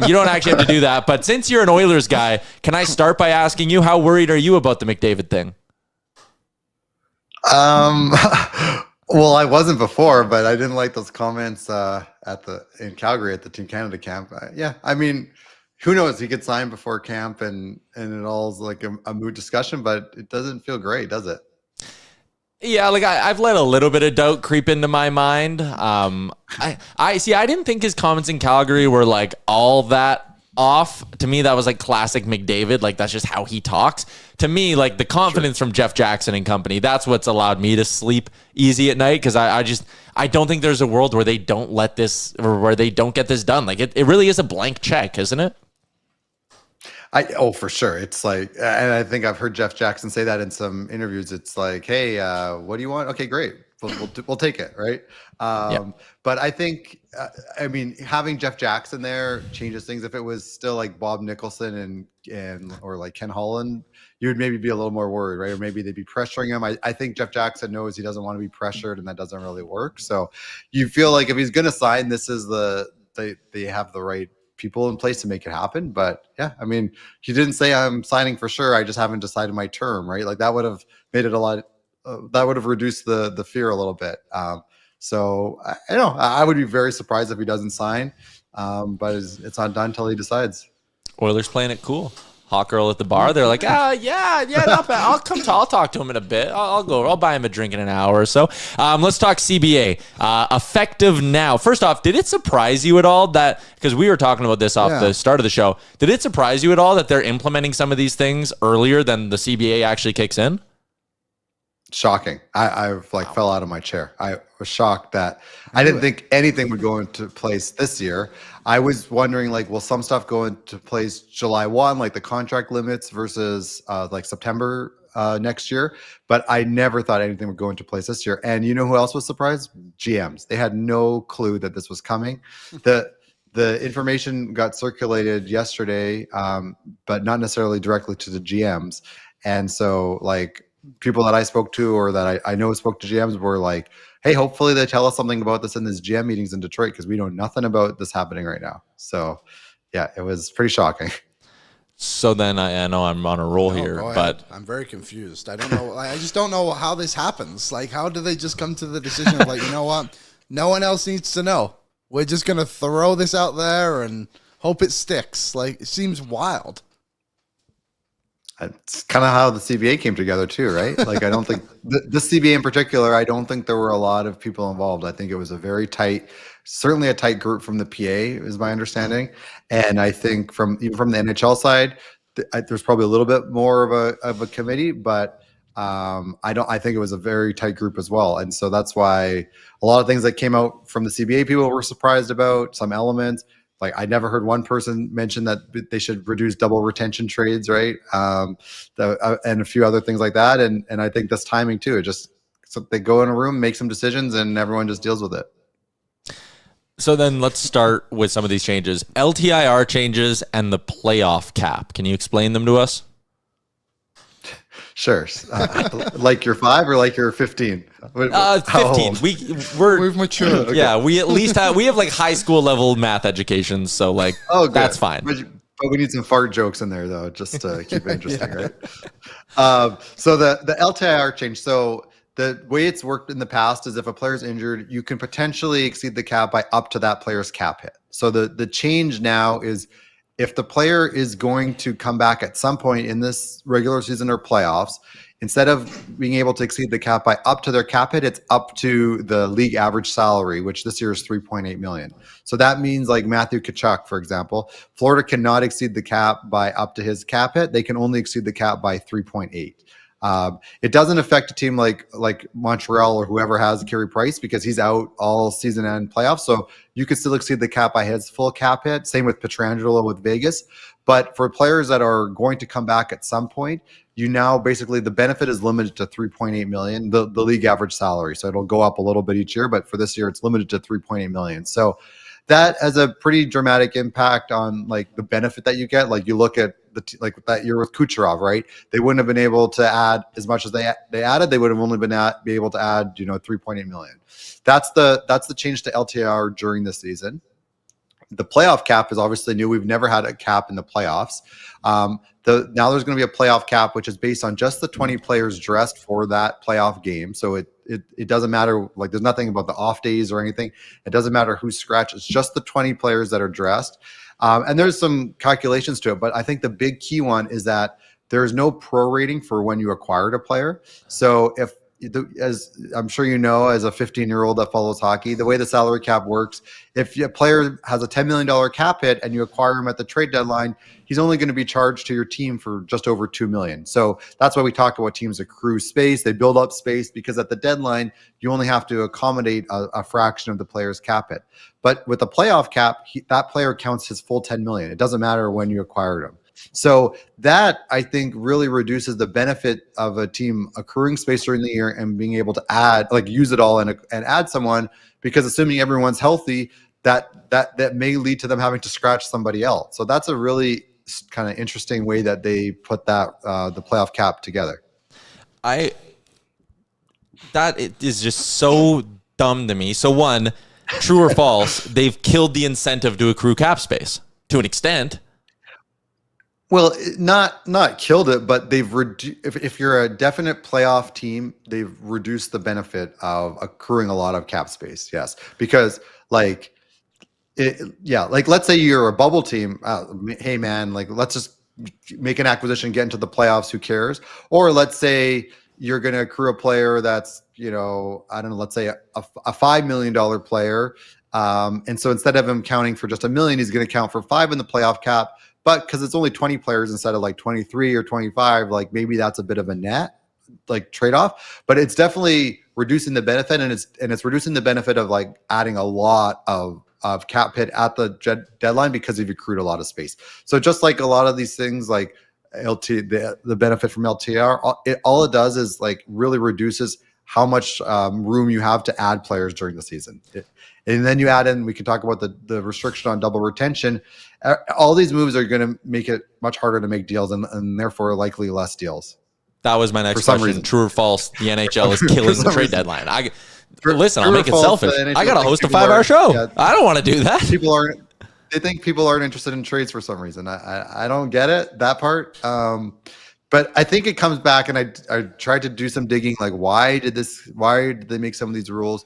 Speaker 2: You don't actually have to do that, but since you're an Oilers guy, can I start by asking you, how worried are you about the McDavid thing?
Speaker 5: Well, I wasn't before, but I didn't like those comments in Calgary at the Team Canada camp. I mean, who knows? He could sign before camp, and it all's like a mood discussion, but it doesn't feel great, does it?
Speaker 2: Yeah, like I've let a little bit of doubt creep into my mind. I didn't think his comments in Calgary were like all that off. To me, that was like classic McDavid. Like that's just how he talks. To me, like the confidence from Jeff Jackson and company, that's what's allowed me to sleep easy at night. Cause I don't think there's a world where they don't let this, or where they don't get this done. Like it really is a blank check, isn't it?
Speaker 5: For sure. It's like, and I think I've heard Jeff Jackson say that in some interviews. It's like, hey, what do you want? Okay, great. We'll take it. Right. But I think, I mean, having Jeff Jackson there changes things. If it was still like Bob Nicholson or like Ken Holland, you would maybe be a little more worried, right? Or maybe they'd be pressuring him. I think Jeff Jackson knows he doesn't want to be pressured, and that doesn't really work. So you feel like if he's going to sign, this is they have the right people in place to make it happen. But yeah, I mean, he didn't say I'm signing for sure. I just haven't decided my term, right? Like that would have made it a lot. That would have reduced the fear a little bit. So I know I would be very surprised if he doesn't sign. But it's not done until he decides.
Speaker 2: Oilers playing it cool. Hot girl at the bar. They're like, not bad. I'll talk to him in a bit. I'll buy him a drink in an hour or so. Let's talk CBA. Effective now. First off, did it surprise you at all that, because we were talking about this off the start of the show, did it surprise you at all that they're implementing some of these things earlier than the CBA actually kicks in?
Speaker 5: Shocking. I fell out of my chair. I was shocked that I didn't think anything would go into place this year. I was wondering, like, will some stuff go into place July 1, like the contract limits versus like September next year? But I never thought anything would go into place this year. And you know who else was surprised? GMs. They had no clue that this was coming. The information got circulated yesterday, but not necessarily directly to the GMs. And so, like, people that I spoke to or that I know spoke to GMs were like, hey, hopefully they tell us something about this in these GM meetings in Detroit, because we know nothing about this happening right now. So yeah, it was pretty shocking.
Speaker 2: So then I know I'm on a roll here, but
Speaker 3: I'm very confused. I don't know. I just don't know how this happens. Like, how do they just come to the decision of like, you know what? No one else needs to know. We're just going to throw this out there and hope it sticks. Like, it seems wild.
Speaker 5: It's kind of how the CBA came together too, right? Like, I don't think the CBA in particular, I don't think there were a lot of people involved. I think it was a very tight, certainly a tight group from the PA is my understanding. And I think even from the NHL side, there's probably a little bit more of a committee, but I think it was a very tight group as well. And so that's why a lot of things that came out from the CBA people were surprised about, some elements. Like I never heard one person mention that they should reduce double retention trades, right? And a few other things like that. And I think this timing too. It just so they go in a room, make some decisions, and everyone just deals with it.
Speaker 2: So then let's start with some of these changes. LTIR changes and the playoff cap. Can you explain them to us?
Speaker 5: Sure. Like you're 5 or like you're 15?
Speaker 2: 15.
Speaker 3: We've matured.
Speaker 2: Yeah, we at least have like high school level math education, so like that's fine.
Speaker 5: But we need some fart jokes in there though, just to keep it interesting, right? So the LTIR change. So the way it's worked in the past is if a player's injured, you can potentially exceed the cap by up to that player's cap hit. So the change now is if the player is going to come back at some point in this regular season or playoffs, instead of being able to exceed the cap by up to their cap hit, it's up to the league average salary, which this year is $3.8 million. So that means like Matthew Tkachuk, for example, Florida cannot exceed the cap by up to his cap hit. They can only exceed the cap by 3.8. It doesn't affect a team like Montreal or whoever has Carey Price because he's out all season and playoffs. So you could still exceed the cap by his full cap hit. Same with Pietrangelo with Vegas. But for players that are going to come back at some point, you now basically the benefit is limited to 3.8 million, the league average salary. So it'll go up a little bit each year, but for this year it's limited to 3.8 million. So that has a pretty dramatic impact on like the benefit that you get. Like you look at like that year with Kucherov, right? They wouldn't have been able to add as much as they added. They would have only be able to add 3.8 million. That's the change to LTIR during this season. The playoff cap is obviously new. We've never had a cap in the playoffs. Now there's going to be a playoff cap, which is based on just the 20 players dressed for that playoff game. So it doesn't matter. Like there's nothing about the off days or anything. It doesn't matter who's scratched. It's just the 20 players that are dressed. And there's some calculations to it, but I think the big key one is that there's no prorating for when you acquired a player. So as I'm sure you know, as a 15-year-old that follows hockey, the way the salary cap works, if a player has a $10 million cap hit and you acquire him at the trade deadline, he's only going to be charged to your team for just over $2 million. So that's why we talk about teams accrue space. They build up space because at the deadline, you only have to accommodate a fraction of the player's cap hit. But with the playoff cap, that player counts his full $10 million. It doesn't matter when you acquired him. So that, I think, really reduces the benefit of a team accruing space during the year and being able to use it all and add someone, because assuming everyone's healthy, that may lead to them having to scratch somebody else. So that's a really kind of interesting way that they put that the playoff cap together.
Speaker 2: That is just so dumb to me. So one, true or false, they've killed the incentive to accrue cap space to an extent.
Speaker 5: Well, not killed it, but they've if you're a definite playoff team, they've reduced the benefit of accruing a lot of cap space. Yes, because like let's say you're a bubble team. Hey man, like let's just make an acquisition, get into the playoffs. Who cares? Or let's say you're going to accrue a player that's let's say a $5 million player, and so instead of him counting for just $1 million, he's going to count for $5 million in the playoff cap. But because it's only 20 players instead of like 23 or 25, like maybe that's a bit of a net like trade-off. But it's definitely reducing the benefit, and it's reducing the benefit of like adding a lot of cap hit at the deadline because you've accrued a lot of space. So just like a lot of these things, like the benefit from LTIR, all it does is like really reduces how much room you have to add players during the season. And then you add in, we can talk about the restriction on double retention. All these moves are going to make it much harder to make deals and therefore likely less deals.
Speaker 2: That was my next question. True or false, the NHL is killing the trade deadline. Listen, I'll make it selfish. I got to host a 5-hour show. Yeah, I don't want to do that.
Speaker 5: They think people aren't interested in trades for some reason. I don't get it, that part. But I think it comes back, and I tried to do some digging, like why did they make some of these rules?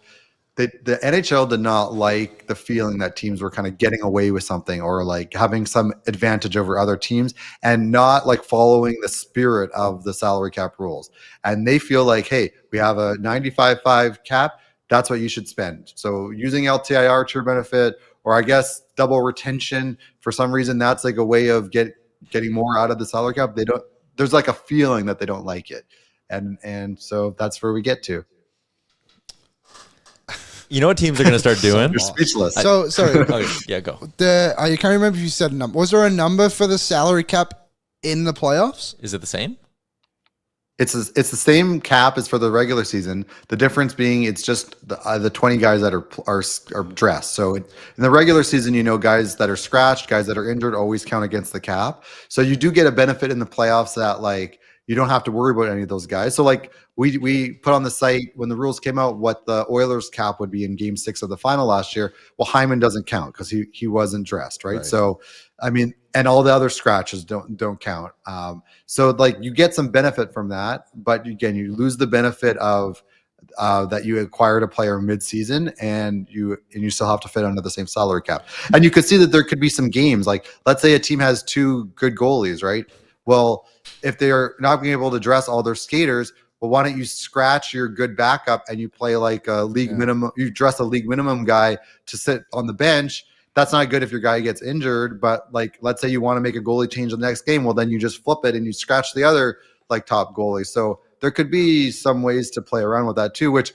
Speaker 5: The NHL did not like the feeling that teams were kind of getting away with something or like having some advantage over other teams and not like following the spirit of the salary cap rules. And they feel like, hey, we have a 95.5 cap. That's what you should spend. So using LTIR to your benefit, or I guess double retention, for some reason, that's like a way of getting more out of the salary cap. There's like a feeling that they don't like it. And so that's where we get to.
Speaker 2: You know what teams are going to start doing?
Speaker 5: You're speechless.
Speaker 3: So sorry.
Speaker 2: Okay, yeah, go.
Speaker 3: I can't remember if you said a number. Was there a number for the salary cap in the playoffs?
Speaker 2: Is it the same?
Speaker 5: It's the same cap as for the regular season. The difference being it's just the 20 guys that are dressed. So in the regular season, guys that are scratched, guys that are injured always count against the cap. So you do get a benefit in the playoffs that like you don't have to worry about any of those guys. So like we put on the site when the rules came out what the Oilers cap would be in Game 6 of the final last year. Well, Hyman doesn't count because he wasn't dressed, right? So I mean, and all the other scratches don't count. So like you get some benefit from that, but again, you lose the benefit of that you acquired a player mid-season and you still have to fit under the same salary cap. And you could see that there could be some games like let's say a team has 2 good goalies, right? Well, if they are not being able to dress all their skaters, well, why don't you scratch your good backup and you play like a league minimum? You dress a league minimum guy to sit on the bench. That's not good if your guy gets injured, but like, let's say you want to make a goalie change the next game. Well, then you just flip it and you scratch the other like top goalie. So there could be some ways to play around with that too, which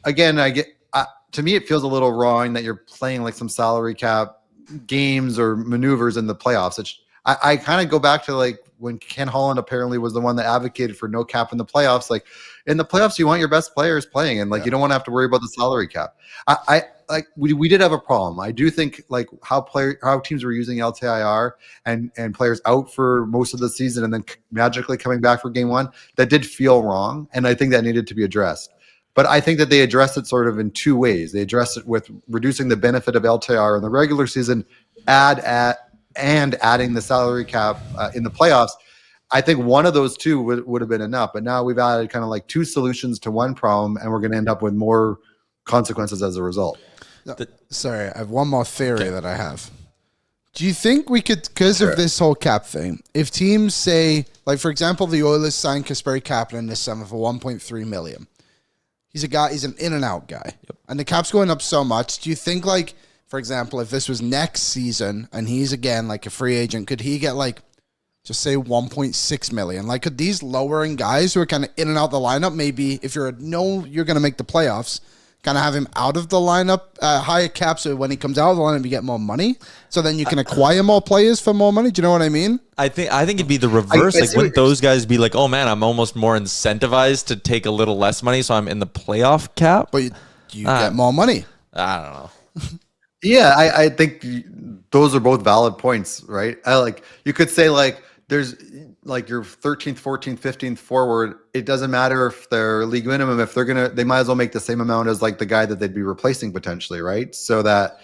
Speaker 5: again, to me, it feels a little wrong that you're playing like some salary cap games or maneuvers in the playoffs. I kind of go back to like when Ken Holland apparently was the one that advocated for no cap in the playoffs. Like in the playoffs, you want your best players playing, and like you don't want to have to worry about the salary cap. We did have a problem. I do think like how teams were using LTIR and players out for most of the season and then magically coming back for game 1, that did feel wrong, and I think that needed to be addressed. But I think that they addressed it sort of in 2 ways. They addressed it with reducing the benefit of LTIR in the regular season, adding the salary cap in the playoffs. I think one of those 2 would have been enough. But now we've added kind of like 2 solutions to one problem, and we're going to end up with more consequences as a result.
Speaker 3: No, sorry, I have one more theory that I have. Do you think we could, because of this whole cap thing, if teams say, like for example, the Oilers signed Kasperi Kapanen this summer for $1.3 million. He's an in and out guy, and the cap's going up so much. Do you think like, for example, if this was next season and he's again like a free agent, could he get like, just say $1.6 million? Like, could these lowering guys who are kind of in and out the lineup, maybe if you're going to make the playoffs, kind of have him out of the lineup, higher cap, so when he comes out of the lineup, you get more money. So then you can acquire more players for more money. Do you know what I mean?
Speaker 2: I think it'd be the reverse. Like, wouldn't those guys be like, oh man, I'm almost more incentivized to take a little less money, so I'm in the playoff cap?
Speaker 3: But you get more money.
Speaker 2: I don't know.
Speaker 5: Yeah, I think those are both valid points, right? You could say like there's like your 13th, 14th, 15th forward. It doesn't matter if they're league minimum. If they might as well make the same amount as like the guy that they'd be replacing potentially, right? So that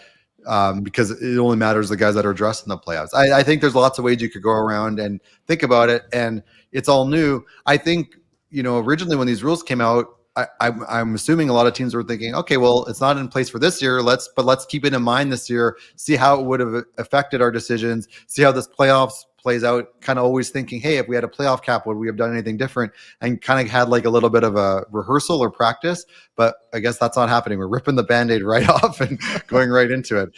Speaker 5: because it only matters the guys that are dressed in the playoffs. I think there's lots of ways you could go around and think about it, and it's all new. I think originally when these rules came out, I'm assuming a lot of teams were thinking, okay, well, it's not in place for this year. Let's keep it in mind this year, see how it would have affected our decisions, see how this playoffs plays out, kind of always thinking, hey, if we had a playoff cap, would we have done anything different? And kind of had like a little bit of a rehearsal or practice, but I guess that's not happening. We're ripping the Band-Aid right off and going right into it.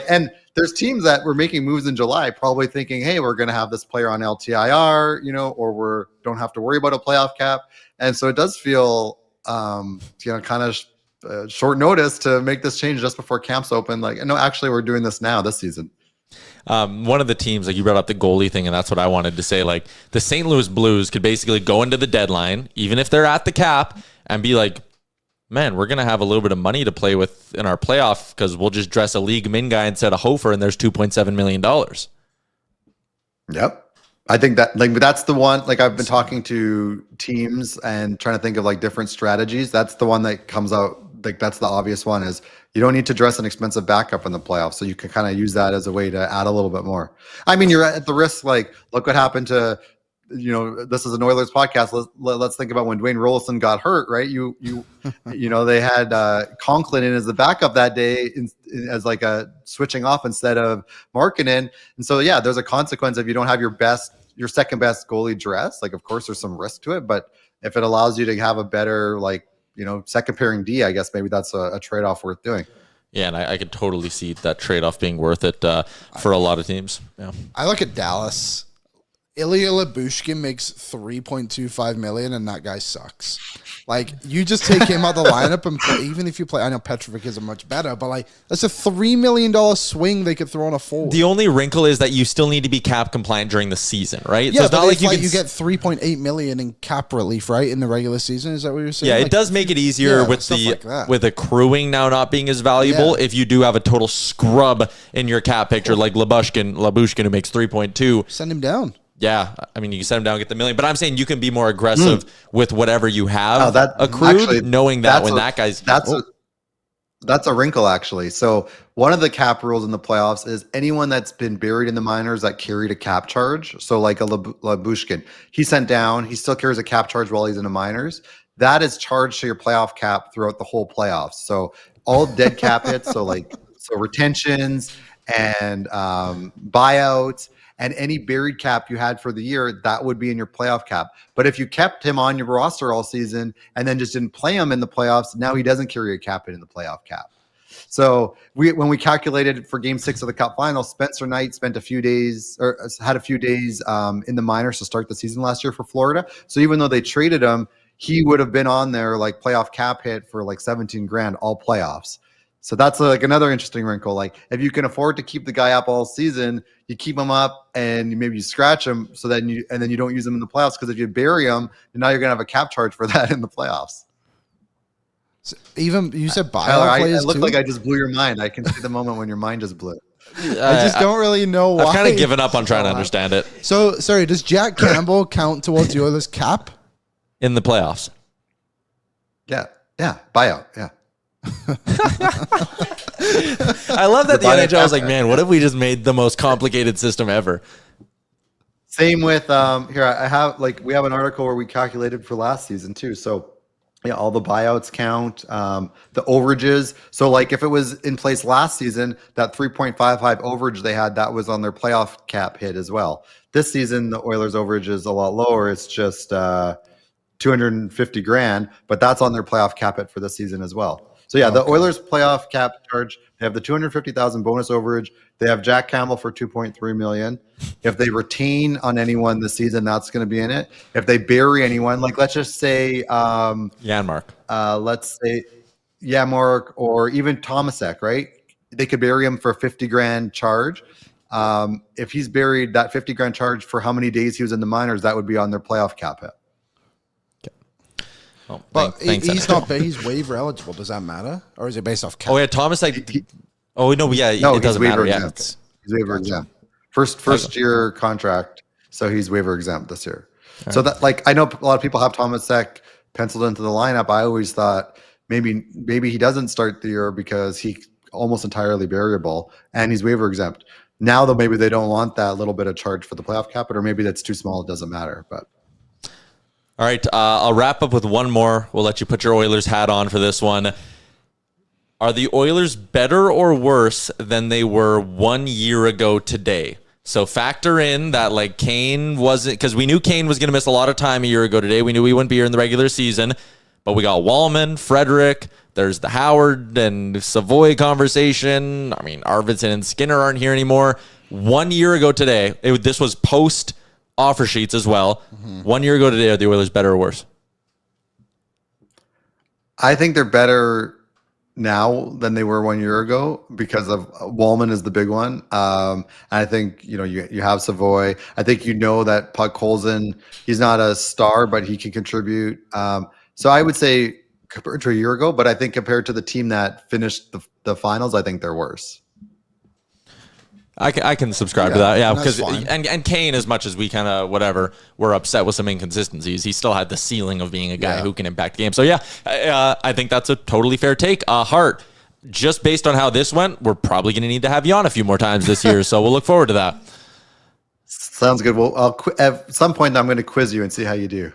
Speaker 5: And there's teams that were making moves in July, probably thinking, hey, we're going to have this player on LTIR, or don't have to worry about a playoff cap. And so it does feel, kind of short notice to make this change just before camps open. Like, no, actually, we're doing this now this season.
Speaker 2: One of the teams, like you brought up the goalie thing, and that's what I wanted to say. Like the St. Louis Blues could basically go into the deadline, even if they're at the cap, and be like, man, we're going to have a little bit of money to play with in our playoff because we'll just dress a league min guy instead of Hofer, and there's $2.7 million.
Speaker 5: Yep. I think that that's the one, like I've been talking to teams and trying to think of like different strategies. That's the one that comes out. Like that's the obvious one is you don't need to dress an expensive backup in the playoffs. So you can kind of use that as a way to add a little bit more. I mean, you're at the risk, like look what happened to, this is an Oilers podcast. Let's think about when Dwayne Rollison got hurt, right? They had Conklin in as the backup that day as like a switching off instead of Markkanen. And so, yeah, there's a consequence if you don't have your second best goalie dressed. Like, of course, there's some risk to it, but if it allows you to have a better, second pairing D, I guess maybe that's a trade-off worth doing.
Speaker 2: Yeah, and I could totally see that trade-off being worth it for a lot of teams. Yeah,
Speaker 3: I look at Dallas. Ilya Lyubushkin makes $3.25 million, and that guy sucks. Like, you just take him out of the lineup and play, even if you play, I know Petrovic is much better, but like, that's a $3 million swing they could throw on a forward.
Speaker 2: The only wrinkle is that you still need to be cap compliant during the season, right?
Speaker 3: Yeah,
Speaker 2: so it's
Speaker 3: but
Speaker 2: not like
Speaker 3: you get $3.8 million in cap relief, right, in the regular season. Is that what you're saying?
Speaker 2: Yeah,
Speaker 3: like,
Speaker 2: it does make it easier with with accruing now not being as valuable.
Speaker 3: Yeah.
Speaker 2: If you do have a total scrub in your cap picture, like Lyubushkin, who makes 3.2,
Speaker 3: send him down.
Speaker 2: Yeah, I mean, you can send him down and get the million, but I'm saying you can be more aggressive with whatever you have accrued, actually, knowing that when that guy's...
Speaker 5: That's a wrinkle, actually. So one of the cap rules in the playoffs is anyone that's been buried in the minors that carried a cap charge, so like a Lyubushkin, he's sent down, he still carries a cap charge while he's in the minors, that is charged to your playoff cap throughout the whole playoffs. So all dead cap hits, so retentions and buyouts, and any buried cap you had for the year, that would be in your playoff cap. But if you kept him on your roster all season and then just didn't play him in the playoffs, now he doesn't carry a cap hit in the playoff cap. So when we calculated for Game 6 of the Cup Final, Spencer Knight spent a few days in the minors to start the season last year for Florida. So even though they traded him, he would have been on their like playoff cap hit for like 17 grand all playoffs. So that's like another interesting wrinkle. Like if you can afford to keep the guy up all season, you keep him up and maybe you scratch him so then you don't use him in the playoffs, because if you bury him, then now you're gonna have a cap charge for that in the playoffs.
Speaker 3: So even you said buyout players
Speaker 5: I look
Speaker 3: too?
Speaker 5: like I just blew your mind. I can see the moment when your mind just blew.
Speaker 3: I just don't really know why.
Speaker 2: I've kind of given up on trying to understand it.
Speaker 3: So sorry, does Jack Campbell count towards the Oilers cap
Speaker 2: in the playoffs?
Speaker 5: Yeah, buyout, yeah.
Speaker 2: I love that the NHL was like, man, what if we just made the most complicated system ever?
Speaker 5: Same with here. We have an article where we calculated for last season too. So yeah, all the buyouts count, the overages. So like if it was in place last season, that 3.55 overage they had, that was on their playoff cap hit as well. This season, the Oilers overage is a lot lower. It's just 250 grand, but that's on their playoff cap hit for this season as well. So yeah, the Oilers playoff cap charge, they have the 250,000 bonus overage. They have Jack Campbell for 2.3 million. If they retain on anyone this season, that's going to be in it. If they bury anyone, like let's just say
Speaker 2: Janmark.
Speaker 5: Let's say Janmark or even Tomasek, right? They could bury him for a 50 grand charge. If he's buried, that 50 grand charge for how many days he was in the minors, that would be on their playoff cap hit.
Speaker 2: Oh,
Speaker 3: but he's waiver eligible. Does that matter, or is it based off cap?
Speaker 2: Oh yeah, Thomas. It doesn't matter. Yeah,
Speaker 5: he's waiver exempt. First year contract, so he's waiver exempt this year. All so right. That I know a lot of people have Tomasek penciled into the lineup. I always thought maybe he doesn't start the year because he's almost entirely variable and he's waiver exempt. Now though, maybe they don't want that little bit of charge for the playoff cap, or maybe that's too small. It doesn't matter, but.
Speaker 2: All right, I'll wrap up with one more. We'll let you put your Oilers hat on for this one. Are the Oilers better or worse than they were 1 year ago today? So factor in that Kane wasn't, because we knew Kane was going to miss a lot of time a year ago today. We knew he wouldn't be here in the regular season, but we got Wallman, Frederick, there's the Howard and Savoy conversation. I mean, Arvidsson and Skinner aren't here anymore. 1 year ago today, this was post offer sheets as well. 1 year ago today, are the Oilers better or worse?
Speaker 5: I think they're better now than they were 1 year ago because of Wallman is the big one. I think you have Savoy. I think that Puck Colson, he's not a star, but he can contribute. So I would say compared to a year ago, but I think compared to the team that finished the finals, I think they're worse.
Speaker 2: I can subscribe to that, because and Kane, as much as we kind of we're upset with some inconsistencies, he still had the ceiling of being a guy who can impact the game. So I think that's a totally fair take. Hart, just based on how this went, we're probably going to need to have you on a few more times this year, so we'll look forward to that.
Speaker 5: Sounds good. Well, at some point I'm going to quiz you and see how you do.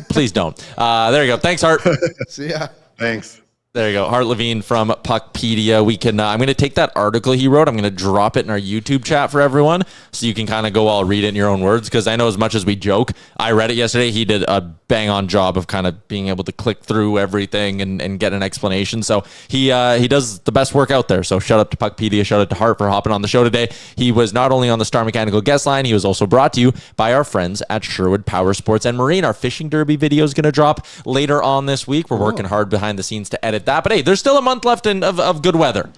Speaker 2: Please don't. There you go. Thanks, Hart.
Speaker 3: See ya.
Speaker 5: Thanks.
Speaker 2: There you go. Hart Levine from PuckPedia. We can. I'm going to take that article he wrote. I'm going to drop it in our YouTube chat for everyone so you can kind of go all read it in your own words, because I know as much as we joke, I read it yesterday. He did a bang-on job of kind of being able to click through everything and get an explanation. So he does the best work out there. So shout out to PuckPedia. Shout out to Hart for hopping on the show today. He was not only on the Star Mechanical guest line, he was also brought to you by our friends at Sherwood Power Sports and Marine. Our fishing derby video is going to drop later on this week. We're working hard behind the scenes to edit that. But hey, there's still a month left of good weather.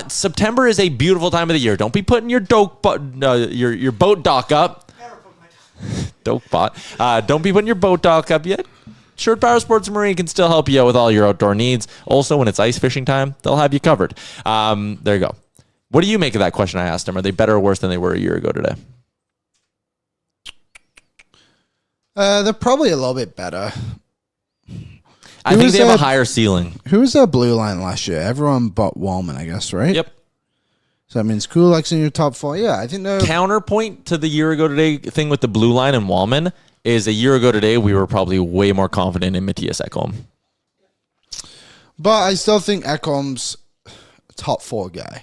Speaker 2: September is a beautiful time of the year. Don't be putting your your boat dock up. Dope bot. Don't be putting your boat dock up yet. Sherwood Power Sports and Marine can still help you out with all your outdoor needs. Also, when it's ice fishing time, they'll have you covered. There you go. What do you make of that question I asked him? Are they better or worse than they were a year ago today?
Speaker 3: They're probably a little bit better.
Speaker 2: I think they have a higher ceiling.
Speaker 3: Who was their blue line last year? Everyone but Wallman, I guess, right?
Speaker 2: Yep.
Speaker 3: So that means Kulak's in your top 4. Yeah, I think they're...
Speaker 2: Counterpoint to the year ago today thing with the blue line and Wallman is a year ago today, we were probably way more confident in Matthias Ekholm.
Speaker 3: But I still think Ekholm's a top 4 guy.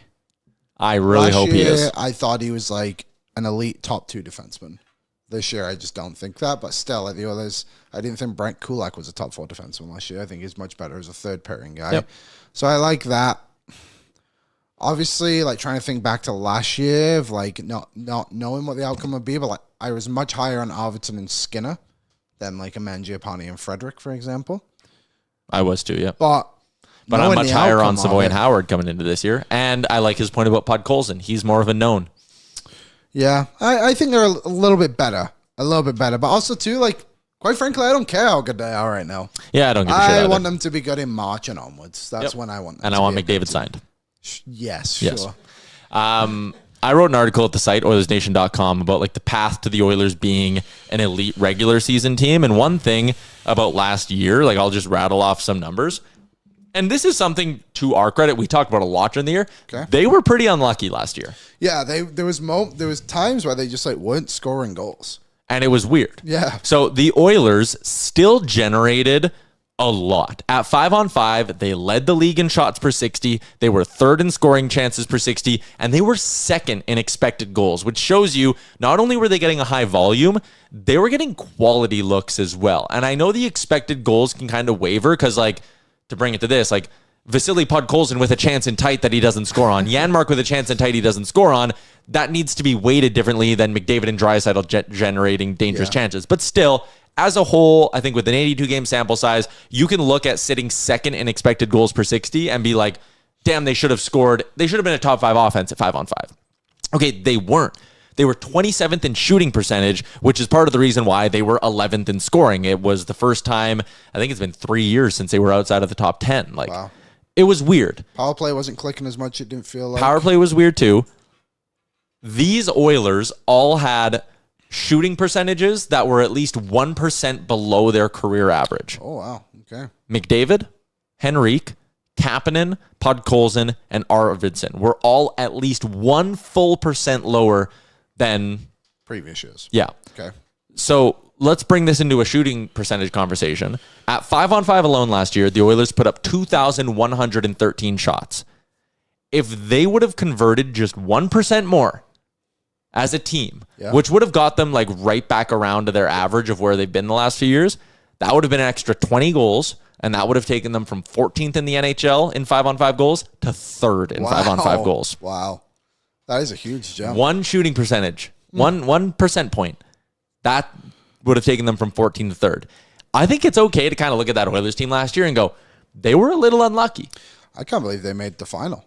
Speaker 2: I really hope he is.
Speaker 3: I thought he was like an elite top 2 defenseman. This year, I just don't think that. But still, at the Oilers, I didn't think Brent Kulak was a top 4 defenseman last year. I think he's much better as a third pairing guy.
Speaker 2: Yep.
Speaker 3: So I like that. Obviously, like trying to think back to last year of like not knowing what the outcome would be, but like I was much higher on Arvidsson and Skinner than like a Mangiapane and Frederick, for example.
Speaker 2: I was too, yeah.
Speaker 3: But
Speaker 2: I'm much higher on Savoy and Howard coming into this year. And I like his point about Pud Colson. He's more of a known.
Speaker 3: Yeah, I think they're a little bit better. But also, too, like, quite frankly, I don't care how good they are right now.
Speaker 2: Yeah, I don't give a shit either.
Speaker 3: I want them to be good in March and onwards. That's when I want them
Speaker 2: and
Speaker 3: to
Speaker 2: I want
Speaker 3: be
Speaker 2: McDavid signed.
Speaker 3: Yes,
Speaker 2: Yes.
Speaker 3: sure.
Speaker 2: I wrote an article at the site, Oilersnation.com, about like the path to the Oilers being an elite regular season team. And one thing about last year, like I'll just rattle off some numbers. And this is something to our credit we talked about a lot during the year.
Speaker 3: Okay.
Speaker 2: They were pretty unlucky last year.
Speaker 3: Yeah, there was times where they just like weren't scoring goals.
Speaker 2: And it was weird.
Speaker 3: Yeah.
Speaker 2: So the Oilers still generated a lot. At 5-on-5, they led the league in shots per 60. They were third in scoring chances per 60. And they were second in expected goals, which shows you not only were they getting a high volume, they were getting quality looks as well. And I know the expected goals can kind of waver because, like, to bring it to this, like, Vasily Podkolzin with a chance in tight that he doesn't score on. Janmark with a chance in tight he doesn't score on. That needs to be weighted differently than McDavid and Draisaitl generating dangerous chances. But still, as a whole, I think with an 82-game sample size, you can look at sitting second in expected goals per 60 and be like, damn, they should have scored. They should have been a top 5 offense at 5-on-5. Okay, they weren't. They were 27th in shooting percentage, which is part of the reason why they were 11th in scoring. It was the first time, I think it's been 3 years since they were outside of the top 10. Like, wow. It was weird.
Speaker 3: Power play wasn't clicking as much. It didn't feel like.
Speaker 2: Power play was weird too. These Oilers all had shooting percentages that were at least 1% below their career average.
Speaker 3: Oh, wow. Okay.
Speaker 2: McDavid, Henrique, Kapanen, Podkolzin, and Arvidsson were all at least 1 full percent lower than
Speaker 3: previous years.
Speaker 2: Yeah.
Speaker 3: Okay.
Speaker 2: So let's bring this into a shooting percentage conversation. At 5-on-5 alone last year, the Oilers put up 2,113 shots. If they would have converted just 1% more as a team, which would have got them like right back around to their average of where they've been the last few years, that would have been an extra 20 goals, and that would have taken them from 14th in the NHL in 5-on-5 goals to 3rd in 5-on-5 goals.
Speaker 3: Wow. That is a huge jump.
Speaker 2: One shooting percentage, one percent point. That would have taken them from 14th to 3rd. I think it's okay to kind of look at that Oilers team last year and go, they were a little unlucky.
Speaker 3: I can't believe they made the final.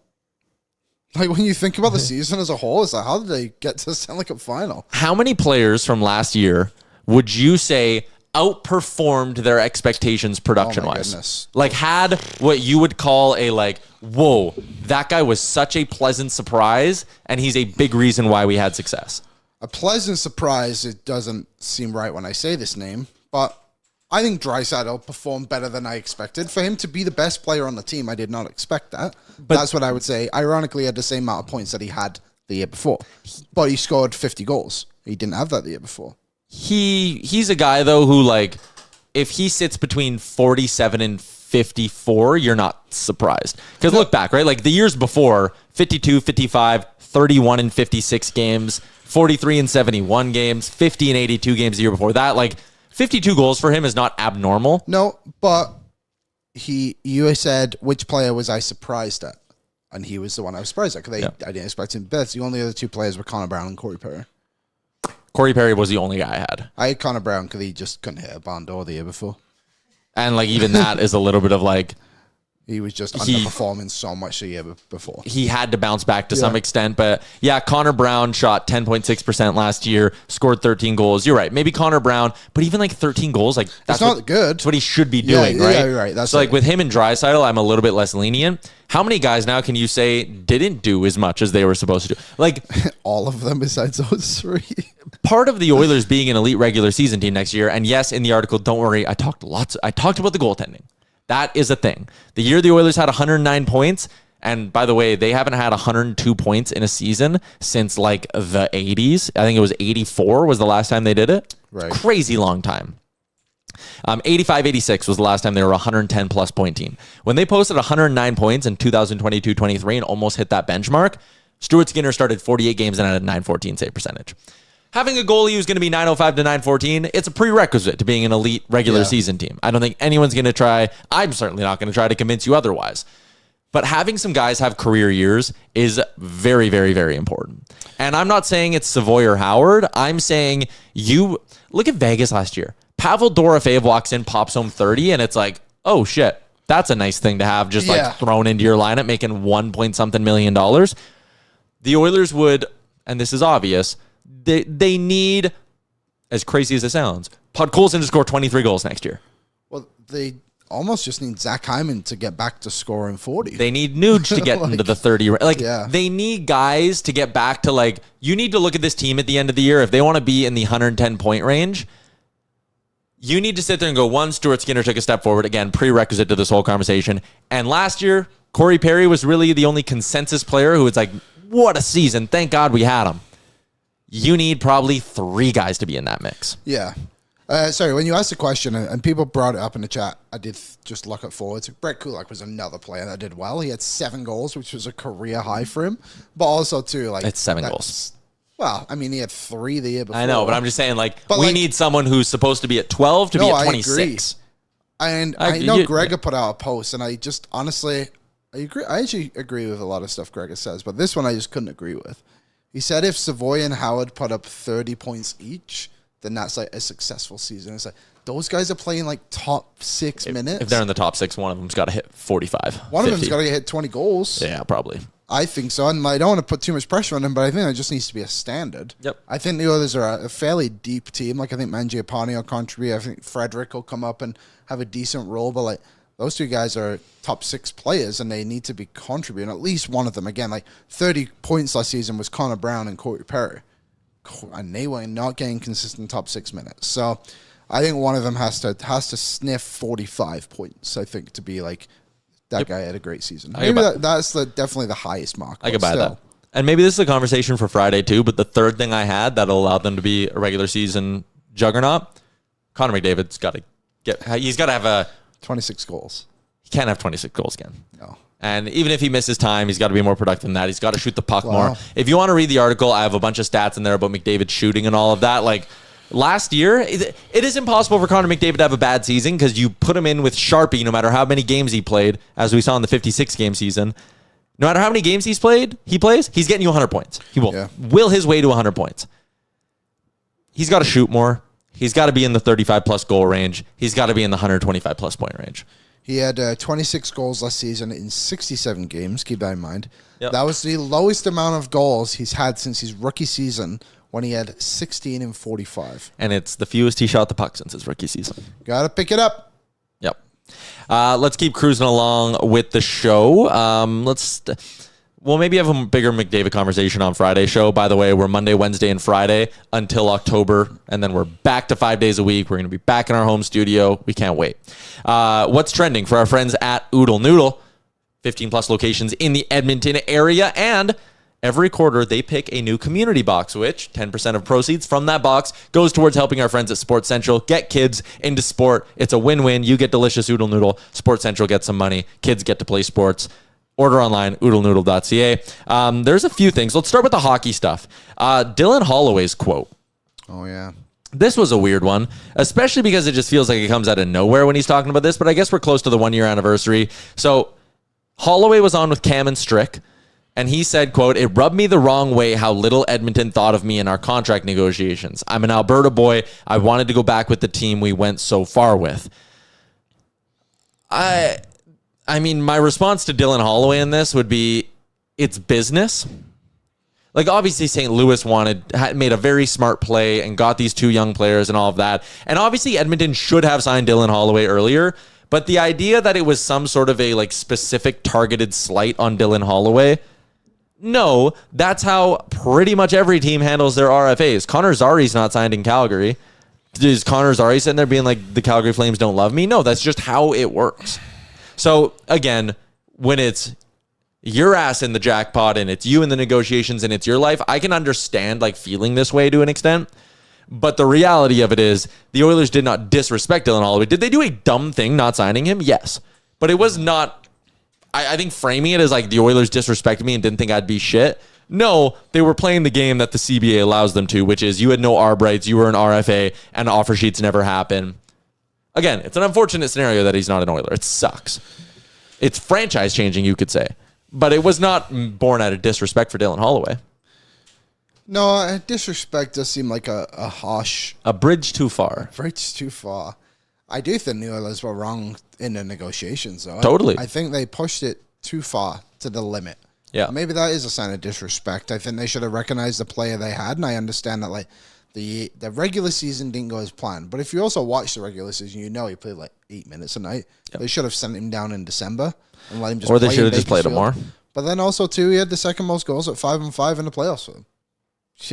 Speaker 3: Like, when you think about the season as a whole, it's like, how did they get to sound like a final?
Speaker 2: How many players from last year would you say outperformed their expectations production-wise?
Speaker 3: Goodness.
Speaker 2: Like, had what you would call a, like, whoa, that guy was such a pleasant surprise, and he's a big reason why we had success.
Speaker 3: A pleasant surprise, it doesn't seem right when I say this name, but I think Draisaitl performed better than I expected. For him to be the best player on the team, I did not expect that. But that's what I would say. Ironically, he had the same amount of points that he had the year before. But he scored 50 goals. He didn't have that the year before.
Speaker 2: He's a guy, though, who, like, if he sits between 47 and 54, you're not surprised. Because look back, right? Like the years before, 52, 55, 31 and 56 games, 43 and 71 games, 50 and 82 games the year before that. Like 52 goals for him is not abnormal.
Speaker 3: No, but you said, which player was I surprised at? And he was the one I was surprised at because I didn't expect him. But the only other two players were Connor Brown and Corey Perry.
Speaker 2: Corey Perry was the only guy I had.
Speaker 3: I had Connor Brown because he just couldn't hit a barn door the year before.
Speaker 2: And like even that is a little bit of like,
Speaker 3: he was just underperforming so much the year before.
Speaker 2: He had to bounce back to some extent. But yeah, Connor Brown shot 10.6% last year, scored 13 goals. You're right. Maybe Connor Brown, but even like 13 goals, like that's
Speaker 3: not good.
Speaker 2: That's what he should be doing, right?
Speaker 3: Yeah, you're right. That's
Speaker 2: so like with him and Draisaitl, I'm a little bit less lenient. How many guys now can you say didn't do as much as they were supposed to do? Like
Speaker 3: all of them besides those three.
Speaker 2: Part of the Oilers being an elite regular season team next year, and yes, in the article, don't worry, I talked about the goaltending. That is a thing. The year the Oilers had 109 points, and by the way, they haven't had 102 points in a season since like the 80s. I think it was 84 was the last time they did it.
Speaker 3: Right.
Speaker 2: Crazy long time. 85-86 was the last time they were a 110 plus point team. When they posted 109 points in 2022-23 and almost hit that benchmark, Stuart Skinner started 48 games and had a .914 save percentage. Having a goalie who's going to be .905 to .914, it's a prerequisite to being an elite regular season team. I don't think anyone's going to try. I'm certainly not going to try to convince you otherwise. But having some guys have career years is very, very, very important. And I'm not saying it's Savoy or Howard. I'm saying you look at Vegas last year. Pavel Dorofeyev walks in, pops home 30, and it's like, oh shit, that's a nice thing to have just like thrown into your lineup, making $1 million. The Oilers would, and this is obvious, they need, as crazy as it sounds, Podkolzin to score 23 goals next year.
Speaker 3: Well, they almost just need Zach Hyman to get back to scoring 40.
Speaker 2: They need Nuge to get into the 30. They need guys to get back to like, you need to look at this team at the end of the year. If they want to be in the 110 point range, you need to sit there and go, one, Stuart Skinner took a step forward. Again, prerequisite to this whole conversation. And last year, Corey Perry was really the only consensus player who was like, what a season. Thank God we had him. You need probably 3 guys to be in that mix.
Speaker 3: Yeah. Sorry, when you asked the question, and people brought it up in the chat, I did just look at forwards. Brett Kulak was another player that did well. He had 7 goals, which was a career high for him. But also, too, like...
Speaker 2: It's 7 goals.
Speaker 3: Well, I mean, he had 3 the year before.
Speaker 2: I know, but I'm just saying, we need someone who's supposed to be at 12 to be at 26.
Speaker 3: And I know Gregor put out a post, and I just, honestly, I agree. I actually agree with a lot of stuff Gregor says, but this one I just couldn't agree with. He said if Savoy and Howard put up 30 points each, then that's like a successful season. It's like, those guys are playing like top 6 minutes.
Speaker 2: If they're in the top 6, one of them's got to hit 45.
Speaker 3: One
Speaker 2: 50.
Speaker 3: of them's got to hit 20 goals.
Speaker 2: Yeah, probably.
Speaker 3: I think so. And I don't want to put too much pressure on them, but I think it just needs to be a standard.
Speaker 2: Yep.
Speaker 3: I think the others are a fairly deep team. Like, I think Mangiapane will contribute. I think Frederick will come up and have a decent role. But, like, those 2 guys are top 6 players, and they need to be contributing. At least one of them. Again, like, 30 points last season was Connor Brown and Corey Perry. And they were not getting consistent top 6 minutes. So I think one of them has to sniff 45 points, I think, to be like, that guy had a great season. Maybe that's definitely the highest mark.
Speaker 2: I could buy that. And maybe this is a conversation for Friday too, but the third thing I had that'll allow them to be a regular season juggernaut, Connor McDavid's got to he's got to have
Speaker 3: 26 goals.
Speaker 2: He can't have 26 goals again.
Speaker 3: No.
Speaker 2: And even if he misses time, he's got to be more productive than that. He's got to shoot the puck more. If you want to read the article, I have a bunch of stats in there about McDavid shooting and all of that. Like, last year, it is impossible for Connor McDavid to have a bad season because you put him in with Sharpie no matter how many games he played, as we saw in the 56-game season. No matter how many games he plays, he's getting you 100 points. He will will his way to 100 points. He's got to shoot more. He's got to be in the 35-plus goal range. He's got to be in the 125-plus point range.
Speaker 3: He had 26 goals last season in 67 games. Keep that in mind.
Speaker 2: Yep.
Speaker 3: That was the lowest amount of goals he's had since his rookie season, when he had 16 and 45.
Speaker 2: And it's the fewest he shot the puck since his rookie season.
Speaker 3: Got to pick it up.
Speaker 2: Yep. Let's keep cruising along with the show. We'll maybe have a bigger McDavid conversation on Friday's show. By the way, we're Monday, Wednesday, and Friday until October, and then we're back to 5 days a week. We're going to be back in our home studio. We can't wait. What's trending for our friends at Oodle Noodle? 15-plus locations in the Edmonton area, and every quarter they pick a new community box, which 10% of proceeds from that box goes towards helping our friends at Sports Central get kids into sport. It's a win-win. You get delicious oodle noodle. Sports Central gets some money. Kids get to play sports. Order online, oodlenoodle.ca. There's a few things. Let's start with the hockey stuff. Dylan Holloway's quote.
Speaker 3: Oh, yeah.
Speaker 2: This was a weird one, especially because it just feels like it comes out of nowhere when he's talking about this, but I guess we're close to the 1-year anniversary. So Holloway was on with Cam and Strick, and he said, quote, "It rubbed me the wrong way how little Edmonton thought of me in our contract negotiations. I'm an Alberta boy. I wanted to go back with the team we went so far with." I mean, my response to Dylan Holloway in this would be, it's business. Like, obviously, St. Louis made a very smart play and got these 2 young players and all of that. And obviously, Edmonton should have signed Dylan Holloway earlier. But the idea that it was some sort of a like specific targeted slight on Dylan Holloway, no, that's how pretty much every team handles their RFAs. Connor Zari's not signed in Calgary. Is Connor Zari sitting there being like, the Calgary Flames don't love me? No, that's just how it works. So, again, when it's your ass in the jackpot and it's you in the negotiations and it's your life, I can understand like feeling this way to an extent. But the reality of it is the Oilers did not disrespect Dylan Holloway. Did they do a dumb thing not signing him? Yes. But it was not, I think framing it as like the Oilers disrespected me and didn't think I'd be shit. No, they were playing the game that the CBA allows them to, which is you had no ARB rights, you were an RFA, and offer sheets never happen. Again, it's an unfortunate scenario that he's not an Oiler. It sucks. It's franchise changing, you could say. But it was not born out of disrespect for Dylan Holloway.
Speaker 3: No, disrespect does seem like a harsh...
Speaker 2: A bridge too far.
Speaker 3: Bridge too far. I do think the Oilers were wrong in the negotiations, though.
Speaker 2: Totally.
Speaker 3: I think they pushed it too far to the limit.
Speaker 2: Yeah.
Speaker 3: Maybe that is a sign of disrespect. I think they should have recognized the player they had, and I understand that, like, the regular season didn't go as planned. But if you also watch the regular season, you know he played like 8 minutes a night. Yep. They should have sent him down in December and let him just. Or
Speaker 2: they should have just played him more.
Speaker 3: But then also too, he had the second most goals at 5-5 in the playoffs for him.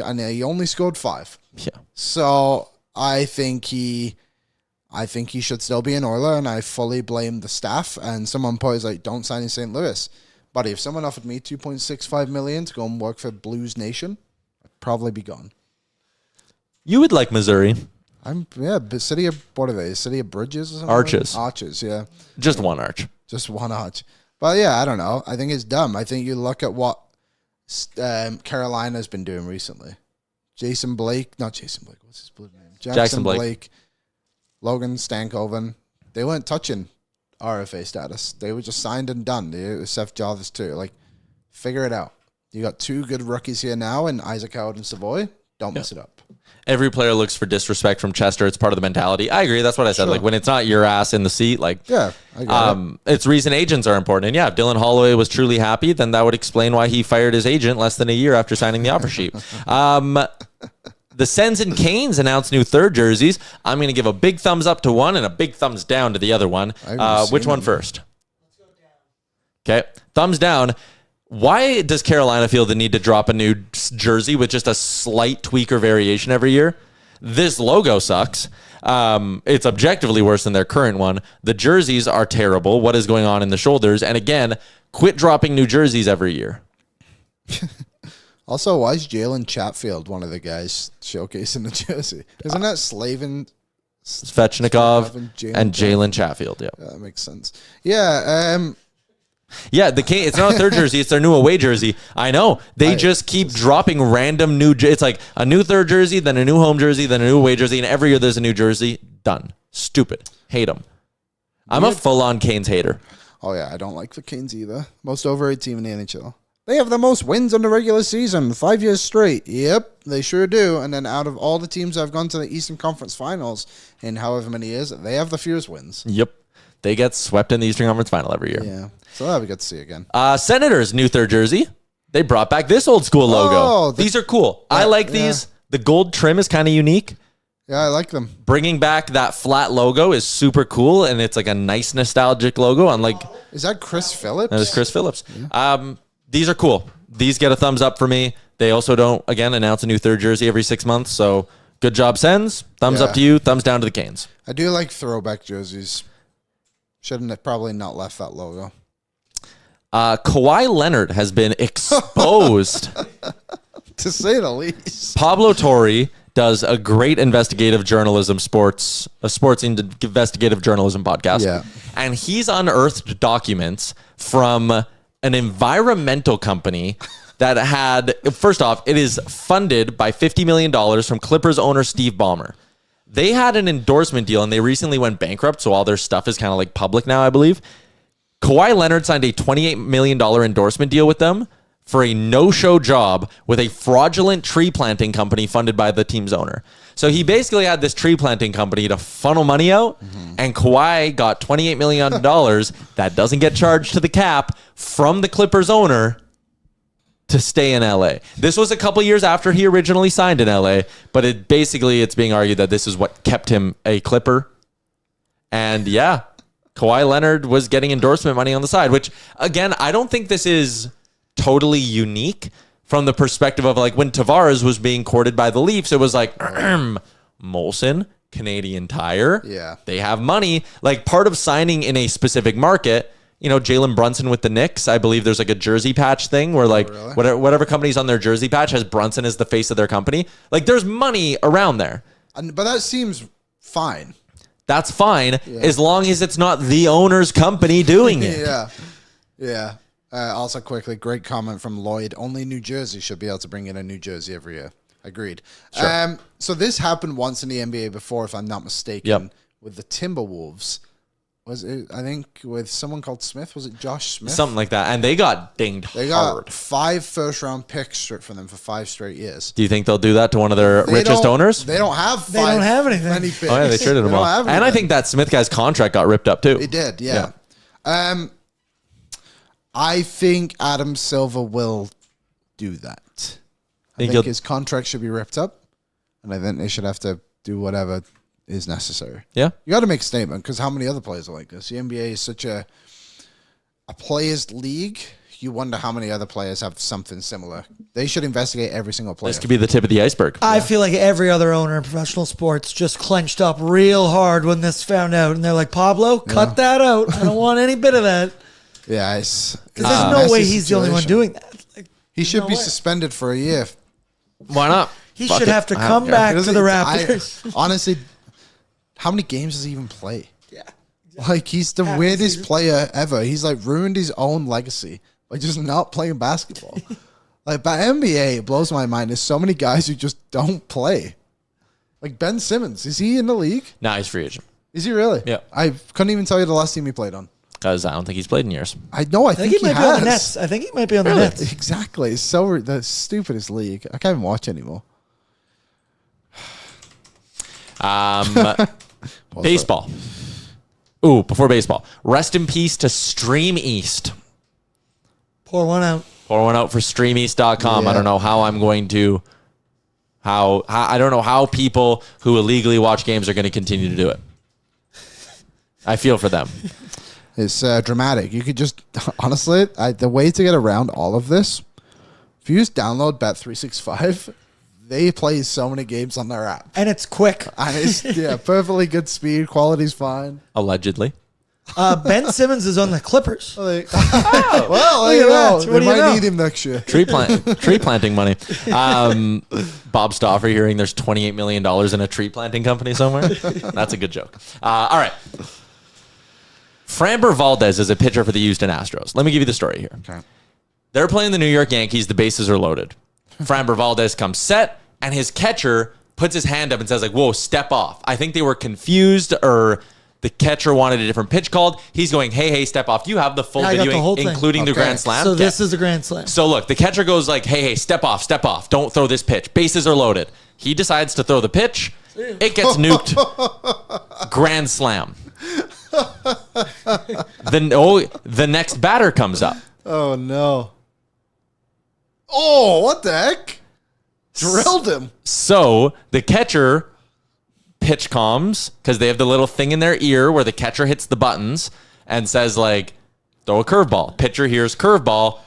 Speaker 3: And he only scored 5.
Speaker 2: Yeah.
Speaker 3: So I think he should still be an Oiler, and I fully blame the staff. And someone put like, don't sign in St. Louis. But if someone offered me $2.65 million to go and work for Blues Nation, I'd probably be gone.
Speaker 2: You would like Missouri.
Speaker 3: But City of, what are they? City of Bridges or something?
Speaker 2: Arches.
Speaker 3: Arches, yeah.
Speaker 2: Just one arch.
Speaker 3: Just one arch. But yeah, I don't know. I think it's dumb. I think you look at what Carolina's been doing recently. Jackson Blake. What's his blue name?
Speaker 2: Jackson Blake.
Speaker 3: Logan Stankoven. They weren't touching RFA status. They were just signed and done. It was Seth Jarvis too. Like, figure it out. You got 2 good rookies here now, and Isaac Howard and Savoy. Don't mess it up.
Speaker 2: Every player looks for disrespect from Chester. It's part of the mentality. I agree. That's what I said. Sure. Like, when it's not your ass in the seat, like,
Speaker 3: yeah, I get it.
Speaker 2: It's reason agents are important. And yeah, if Dylan Holloway was truly happy, then that would explain why he fired his agent less than a year after signing the offer sheet. The Sens and Canes announced new third jerseys. I'm going to give a big thumbs up to one and a big thumbs down to the other one. Which one first? Let's go down. Okay. Thumbs down. Why does Carolina feel the need to drop a new jersey with just a slight tweak or variation every year? This logo sucks. It's objectively worse than their current one. The jerseys are terrible. What is going on in the shoulders? And again, quit dropping new jerseys every year.
Speaker 3: Also, why is Jalen Chatfield one of the guys showcasing the jersey? Isn't that Slavin?
Speaker 2: Svechnikov and Jalen Chatfield. Yeah,
Speaker 3: that makes sense. Yeah.
Speaker 2: Yeah, it's not a third jersey. It's their new away jersey. I know. They just keep dropping random new... It's like a new third jersey, then a new home jersey, then a new away jersey, and every year there's a new jersey. Done. Stupid. Hate them. I'm a full-on Canes hater.
Speaker 3: Oh, yeah. I don't like the Canes either. Most overrated team in the NHL. They have the most wins in the regular season, 5 years straight. Yep, they sure do. And then out of all the teams that have gone to the Eastern Conference Finals in however many years, they have the fewest wins.
Speaker 2: Yep. They get swept in the Eastern Conference Final every year.
Speaker 3: Yeah. So that'll be good to see again.
Speaker 2: Senators, new third jersey. They brought back this old school logo.
Speaker 3: Oh,
Speaker 2: these are cool. I like these. The gold trim is kind of unique.
Speaker 3: Yeah, I like them.
Speaker 2: Bringing back that flat logo is super cool, and it's like a nice nostalgic logo.
Speaker 3: Is that Chris Phillips?
Speaker 2: That is Chris Phillips. Yeah. These are cool. These get a thumbs up for me. They also don't, again, announce a new third jersey every 6 months. So good job, Sens. Thumbs up to you. Thumbs down to the Canes.
Speaker 3: I do like throwback jerseys. Shouldn't have probably not left that logo.
Speaker 2: Kawhi Leonard has been exposed.
Speaker 3: To say the least.
Speaker 2: Pablo Torre does a great investigative journalism sports investigative journalism podcast.
Speaker 3: Yeah.
Speaker 2: And he's unearthed documents from an environmental company that had, first off, it is funded by $50 million from Clippers owner Steve Ballmer. They had an endorsement deal and they recently went bankrupt, so all their stuff is kind of like public now, I believe. Kawhi Leonard signed a $28 million endorsement deal with them for a no-show job with a fraudulent tree planting company funded by the team's owner. So he basically had this tree planting company to funnel money out, and Kawhi got $28 million that doesn't get charged to the cap from the Clippers owner to stay in LA. This was a couple years after he originally signed in LA, but it's being argued that this is what kept him a Clipper. And yeah, Kawhi Leonard was getting endorsement money on the side, which again, I don't think this is totally unique from the perspective of like when Tavares was being courted by the Leafs, it was like Molson, Canadian Tire.
Speaker 3: Yeah.
Speaker 2: They have money. Like part of signing in a specific market, you know, Jalen Brunson with the Knicks, I believe there's like a jersey patch thing where like whatever company's on their jersey patch has Brunson as the face of their company. Like there's money around there.
Speaker 3: But that seems fine.
Speaker 2: That's fine as long as it's not the owner's company doing it.
Speaker 3: Yeah. Yeah. Also, quickly, great comment from Lloyd. Only New Jersey should be able to bring in a New Jersey every year. Agreed. Sure. So this happened once in the NBA before, if I'm not mistaken, with the Timberwolves. Was it, I think, with someone called Smith? Was it Josh Smith?
Speaker 2: Something like that. And they got dinged
Speaker 3: They
Speaker 2: hard.
Speaker 3: got 5 first-round picks stripped from them for 5 straight years.
Speaker 2: Do you think they'll do that to one of their richest owners?
Speaker 3: They don't have
Speaker 4: They don't have anything.
Speaker 3: many picks.
Speaker 2: Oh, yeah, they traded
Speaker 3: They
Speaker 2: them
Speaker 3: don't
Speaker 2: all.
Speaker 3: have
Speaker 2: And I
Speaker 3: anything.
Speaker 2: think that Smith guy's contract got ripped up too.
Speaker 3: It did, yeah. I think Adam Silver will do that. I think his contract should be ripped up, and I think they should have to do whatever is necessary.
Speaker 2: Yeah.
Speaker 3: You got to make a statement, because how many other players are like this? The NBA is such a players' league. You wonder how many other players have something similar. They should investigate every single player.
Speaker 2: This could be the tip of the iceberg.
Speaker 4: I feel like every other owner in professional sports just clenched up real hard when this found out. And they're like, Pablo, cut that out. I don't want any bit of that.
Speaker 3: Yeah, it's
Speaker 4: Because there's no way he's the only one doing that. Like,
Speaker 3: He should
Speaker 4: no
Speaker 3: be
Speaker 4: way.
Speaker 3: suspended for a year.
Speaker 2: Why not?
Speaker 4: He
Speaker 2: Fuck
Speaker 4: should
Speaker 2: it.
Speaker 4: have to
Speaker 2: I don't
Speaker 4: come
Speaker 2: care.
Speaker 4: back to the Raptors.
Speaker 3: Honestly, how many games does he even play?
Speaker 4: Yeah.
Speaker 3: Like, he's the weirdest player ever. He's like ruined his own legacy by just not playing basketball. Like, by NBA, it blows my mind. There's so many guys who just don't play. Like Ben Simmons, is he in the league?
Speaker 2: Nah, he's free agent.
Speaker 3: Is he really?
Speaker 2: Yeah.
Speaker 3: I couldn't even tell you the last team he played on.
Speaker 2: Because I don't think he's played in years.
Speaker 3: I know. I think
Speaker 4: I think he might
Speaker 3: has.
Speaker 4: be on the Nets. I think he might be on the Nets.
Speaker 3: Exactly. It's so the stupidest league. I can't even watch anymore.
Speaker 2: Baseball. Ooh, before baseball. Rest in peace to Stream East.
Speaker 4: Pour one out.
Speaker 2: Pour one out for StreamEast.com.
Speaker 3: Yeah.
Speaker 2: I don't know how I'm going to... I don't know how people who illegally watch games are going to continue to do it. I feel for them.
Speaker 3: It's dramatic. You could just, honestly, the way to get around all of this, if you just download Bet365, they play so many games on their app.
Speaker 4: And it's quick.
Speaker 3: And it's, perfectly good speed. Quality's fine.
Speaker 2: Allegedly.
Speaker 4: Ben Simmons is on the Clippers.
Speaker 3: Well,
Speaker 4: Look at
Speaker 3: you
Speaker 4: that.
Speaker 3: know,
Speaker 4: What
Speaker 3: they
Speaker 4: do you
Speaker 3: might
Speaker 4: know?
Speaker 3: need him next year.
Speaker 2: Tree planting money. Bob Stauffer hearing there's $28 million in a tree planting company somewhere. That's a good joke. All right. Framber Valdez is a pitcher for the Houston Astros. Let me give you the story here.
Speaker 3: Okay.
Speaker 2: They're playing the New York Yankees. The bases are loaded. Framber Valdez comes set, and his catcher puts his hand up and says, like, whoa, step off. I think they were confused, or the catcher wanted a different pitch called. He's going, hey, step off. You have the full
Speaker 4: Yeah, I got
Speaker 2: video,
Speaker 4: the whole thing.
Speaker 2: including the
Speaker 3: Okay.
Speaker 2: grand slam.
Speaker 4: So
Speaker 2: Yeah.
Speaker 4: this is a grand slam.
Speaker 2: So look, the catcher goes like, hey, step off. Don't throw this pitch. Bases are loaded. He decides to throw the pitch. It gets nuked. Grand slam. The next batter comes up.
Speaker 3: Oh, no. Oh, what the heck? Drilled him.
Speaker 2: So the catcher pitch comms, because they have the little thing in their ear where the catcher hits the buttons and says, like, throw a curveball. Pitcher hears curveball.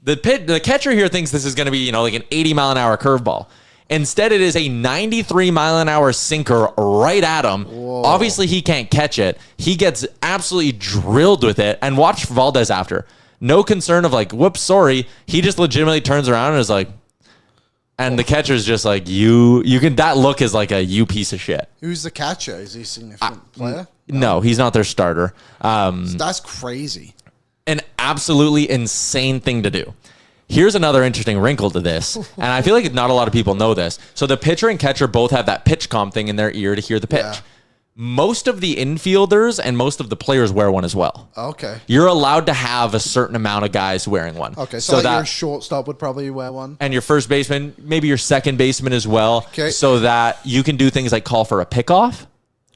Speaker 2: The catcher here thinks this is going to be, like an 80-mile-an-hour curveball. Instead, it is a 93-mile-an-hour sinker right at him. Whoa. Obviously, he can't catch it. He gets absolutely drilled with it. And watch Valdez after. No concern of like, whoops, sorry. He just legitimately turns around and is like, and the catcher's just like, that look is like a you piece of shit.
Speaker 3: Who's the catcher? Is he a significant player?
Speaker 2: No, he's not their starter.
Speaker 3: That's crazy.
Speaker 2: An absolutely insane thing to do. Here's another interesting wrinkle to this, and I feel like not a lot of people know this. So the pitcher and catcher both have that pitch comp thing in their ear to hear the pitch.
Speaker 3: Yeah.
Speaker 2: Most of the infielders and most of the players wear one as well.
Speaker 3: Okay.
Speaker 2: You're allowed to have a certain amount of guys wearing one.
Speaker 3: Okay, so like your shortstop would probably wear one.
Speaker 2: And your first baseman, maybe your second baseman as well.
Speaker 3: Okay.
Speaker 2: So that you can do things like call for a pickoff.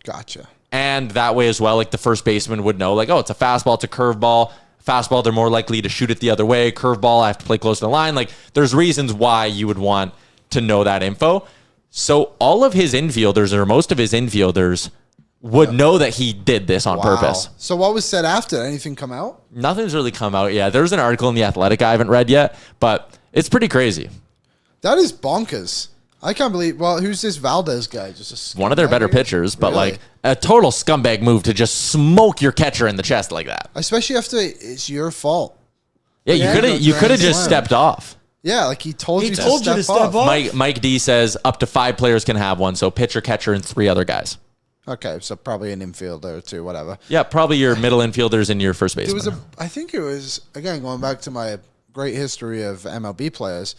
Speaker 3: Gotcha.
Speaker 2: And that way as well, like the first baseman would know, like, oh, it's a fastball, it's a curveball. Fastball, they're more likely to shoot it the other way. Curveball, I have to play close to the line. Like, there's reasons why you would want to know that info. So all of his infielders, or most of his infielders, would know that he did this on purpose.
Speaker 3: So what was said after? Anything come out?
Speaker 2: Nothing's really come out yet. There's an article in The Athletic I haven't read yet, but it's pretty crazy.
Speaker 3: That is bonkers. I can't believe. Well, who's this Valdez guy? Just
Speaker 2: One of their better pitchers, but
Speaker 3: Really?
Speaker 2: like a total scumbag move to just smoke your catcher in the chest like that.
Speaker 3: Especially after it's your fault.
Speaker 2: Yeah,
Speaker 3: Yeah,
Speaker 2: you could have just
Speaker 3: Slam.
Speaker 2: stepped off.
Speaker 3: Yeah, like he told you
Speaker 4: told you to
Speaker 3: step
Speaker 4: step off.
Speaker 2: Mike D says up to 5 players can have one, so pitcher, catcher, and 3 other guys.
Speaker 3: Okay, so probably an infielder or two, whatever.
Speaker 2: Yeah, probably your middle infielders and your first baseman.
Speaker 3: I think it was, again, going back to my great history of MLB players,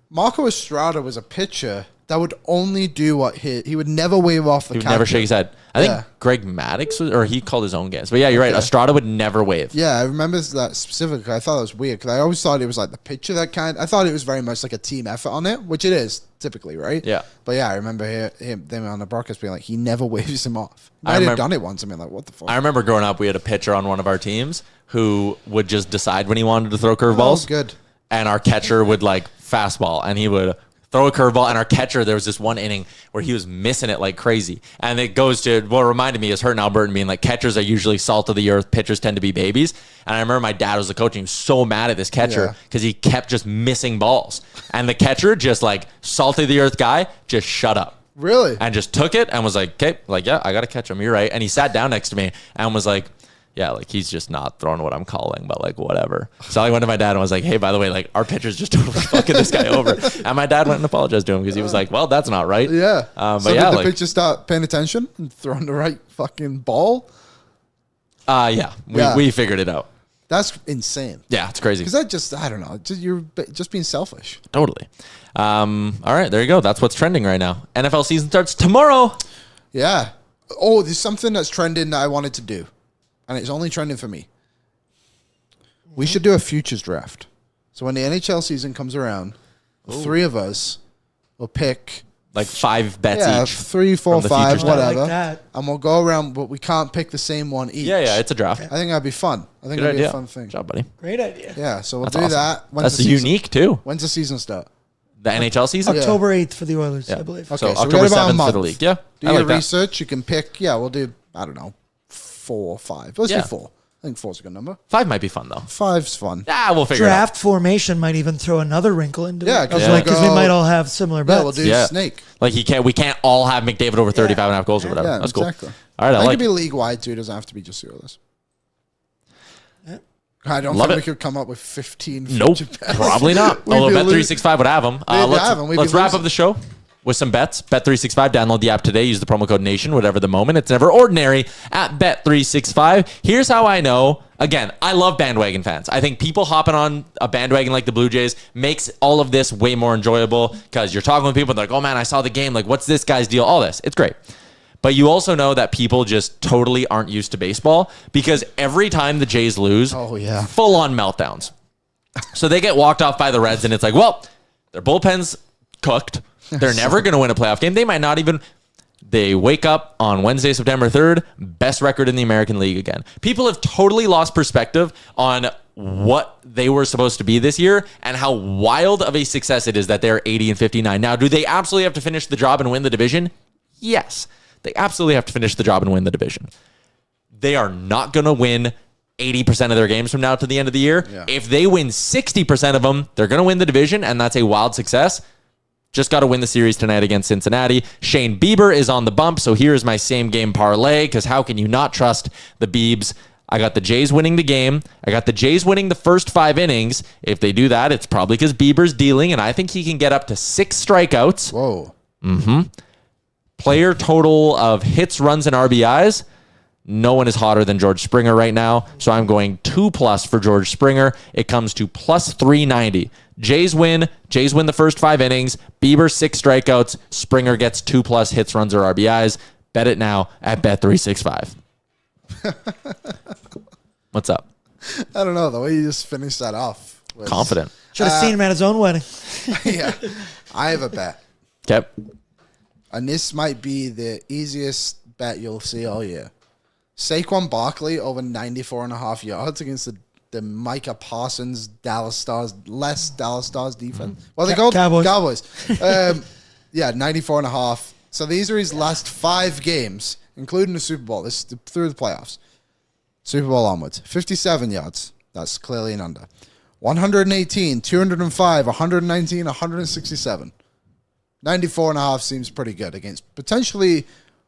Speaker 3: Marco Estrada was a pitcher that would only do what he would never wave off the
Speaker 2: He would
Speaker 3: catcher.
Speaker 2: never shake his head. I
Speaker 3: Yeah.
Speaker 2: think Greg Maddux, or he called his own games. But yeah, you're right. Estrada would never wave.
Speaker 3: Yeah, I remember that specifically. I thought it was weird because I always thought it was like the pitcher I thought it was very much like a team effort on it, which it is typically, right?
Speaker 2: Yeah.
Speaker 3: But yeah, I remember them on the broadcast being like, he never waves him off. He
Speaker 2: I
Speaker 3: might have
Speaker 2: remember-
Speaker 3: done it once. I mean, like, what the fuck?
Speaker 2: I remember growing up, we had a pitcher on one of our teams who would just decide when he wanted to throw curveballs.
Speaker 3: Oh, good.
Speaker 2: And our catcher would like fastball, and he would throw a curveball. And our catcher, there was this one inning where he was missing it like crazy. And it goes to what reminded me is Hurt and Albertan being like, catchers are usually salt of the earth, pitchers tend to be babies. And I remember my dad was the coach, and he was so mad at this catcher because he kept just missing balls. And the catcher, just like salt of the earth guy, just shut up.
Speaker 3: Really?
Speaker 2: And just took it and was like, okay, like, yeah, I got to catch him. You're right. And he sat down next to me and was like, yeah, like he's just not throwing what I'm calling, but like whatever. So I went to my dad and was like, hey, by the way, like our pitcher's just totally fucking this guy over. And my dad went and apologized to him because he was like, well, that's not right.
Speaker 3: Yeah.
Speaker 2: But
Speaker 3: so
Speaker 2: yeah,
Speaker 3: did the
Speaker 2: like,
Speaker 3: pitcher start paying attention and throwing the right fucking ball?
Speaker 2: yeah, we figured it out.
Speaker 3: That's insane.
Speaker 2: Yeah, it's crazy.
Speaker 3: Because that just, I don't know, you're just being selfish.
Speaker 2: Totally. All right, there you go. That's what's trending right now. NFL season starts tomorrow.
Speaker 3: Yeah. Oh, there's something that's trending that I wanted to do. And it's only trending for me. We should do a futures draft. So when the NHL season comes around, the 3 of us will pick
Speaker 2: Like 5 bets each.
Speaker 3: 3, 4,
Speaker 2: from the
Speaker 3: 5,
Speaker 2: futures draft.
Speaker 3: whatever.
Speaker 4: I like that.
Speaker 3: And we'll go around, but we can't pick the same one each.
Speaker 2: Yeah, it's a draft.
Speaker 3: I think that'd be fun. I think
Speaker 2: Good
Speaker 3: it'd be
Speaker 2: idea.
Speaker 3: a fun thing.
Speaker 2: Good job, buddy.
Speaker 4: Great idea.
Speaker 3: Yeah, so we'll
Speaker 2: That's
Speaker 3: do
Speaker 2: awesome.
Speaker 3: that.
Speaker 2: That's unique too.
Speaker 3: When's the season start?
Speaker 2: The NHL season?
Speaker 4: October 8th for the Oilers,
Speaker 2: Yeah.
Speaker 4: I believe.
Speaker 3: Okay,
Speaker 2: So
Speaker 3: so we
Speaker 2: October
Speaker 3: got about a
Speaker 2: 7th for the
Speaker 3: month.
Speaker 2: league. Yeah,
Speaker 3: Do
Speaker 2: I
Speaker 3: your
Speaker 2: like that.
Speaker 3: research. You can pick, we'll do, I don't know, 4 or 5. Let's
Speaker 2: Yeah.
Speaker 3: do 4. I think 4's a good number.
Speaker 2: 5 might be fun though.
Speaker 3: 5's fun.
Speaker 2: Yeah, we'll figure it out.
Speaker 4: Draft formation might even throw another wrinkle into
Speaker 3: Yeah,
Speaker 4: it.
Speaker 3: 'cause
Speaker 2: we'll
Speaker 4: Because we
Speaker 3: go-
Speaker 4: might all have similar bets.
Speaker 3: Yeah, we'll do
Speaker 2: Yeah.
Speaker 3: snake.
Speaker 2: Like we can't all have McDavid over 35 and a half goals or whatever.
Speaker 3: Yeah,
Speaker 2: That's
Speaker 3: exactly.
Speaker 2: cool. All right, I
Speaker 3: That
Speaker 2: like
Speaker 3: could be
Speaker 2: it.
Speaker 3: league-wide, too. It doesn't have to be just the Oilers. I don't
Speaker 2: Love
Speaker 3: think we
Speaker 2: it.
Speaker 3: could come up with 15
Speaker 2: Nope,
Speaker 3: future bets.
Speaker 2: probably not.
Speaker 3: We'd
Speaker 2: Although
Speaker 3: be
Speaker 2: Bet365 would have them.
Speaker 3: They'd have 'em. We'd
Speaker 2: Let's
Speaker 3: be
Speaker 2: wrap
Speaker 3: losing.
Speaker 2: up the show with some bets. Bet365, download the app today. Use the promo code NATION, whatever the moment. It's never ordinary at Bet365. Here's how I know. Again, I love bandwagon fans. I think people hopping on a bandwagon like the Blue Jays makes all of this way more enjoyable because you're talking with people and they're like, oh man, I saw the game. Like, what's this guy's deal? All this. It's great. But you also know that people just totally aren't used to baseball because every time the Jays lose,
Speaker 3: Oh, yeah.
Speaker 2: full on meltdowns. So they get walked off by the Reds, and it's like, well, their bullpen's cooked. They're never going to win a playoff game. They might not even. They wake up on Wednesday, September 3rd, best record in the American League again. People have totally lost perspective on what they were supposed to be this year and how wild of a success it is that they're 80-59. Now, do they absolutely have to finish the job and win the division? Yes. They absolutely have to finish the job and win the division. They are not going to win 80% of their games from now to the end of the year.
Speaker 3: Yeah.
Speaker 2: If they win 60% of them, they're going to win the division, and that's a wild success. Just got to win the series tonight against Cincinnati. Shane Bieber is on the bump, so here's my same game parlay, because how can you not trust the Biebs? I got the Jays winning the game. I got the Jays winning the first 5 innings. If they do that, it's probably because Bieber's dealing, and I think he can get up to 6 strikeouts.
Speaker 3: Whoa.
Speaker 2: Player total of hits, runs, and RBIs. No one is hotter than George Springer right now, so I'm going 2+ for George Springer. It comes to plus 390. Jays win the first 5 innings. Bieber 6 strikeouts. Springer gets 2+ hits, runs, or RBIs. Bet it now at Bet365. What's up?
Speaker 3: I don't know. The way you just finished that off was
Speaker 2: Confident.
Speaker 4: Should have seen him at his own wedding.
Speaker 3: Yeah. I have a bet.
Speaker 2: Okay.
Speaker 3: And this might be the easiest bet you'll see all year. Saquon Barkley over 94.5 yards against the Micah Parsons Dallas Stars defense. Well, they called Cowboys. Yeah, 94.5. So these are his last 5 games, including the Super Bowl. This is through the playoffs. Super Bowl onwards. 57 yards. That's clearly an under. 118, 205, 119, 167. 94.5 seems pretty good against potentially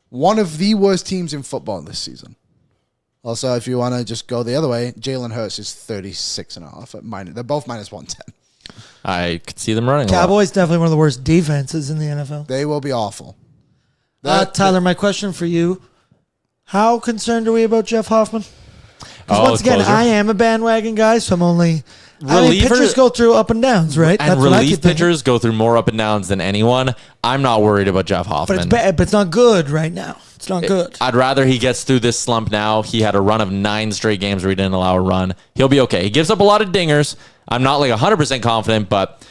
Speaker 3: one of the worst teams in football this season. Also, if you want to just go the other way, Jalen Hurts is 36.5. They're both minus 110.
Speaker 2: I could see them running.
Speaker 4: Cowboys definitely one of the worst defenses in the NFL.
Speaker 3: They will be awful.
Speaker 4: Tyler, my question for you: how concerned are we about Jeff Hoffman? Because once again,
Speaker 2: closer.
Speaker 4: I am a bandwagon guy, so I'm only. Pitchers go through up and downs, right?
Speaker 2: And relief pitchers go through more up and downs than anyone. I'm not worried about Jeff Hoffman.
Speaker 4: But it's bad, but it's not good right now. It's not good.
Speaker 2: I'd rather he gets through this slump now. He had a run of 9 straight games where he didn't allow a run. He'll be okay. He gives up a lot of dingers. I'm not like 100% confident, but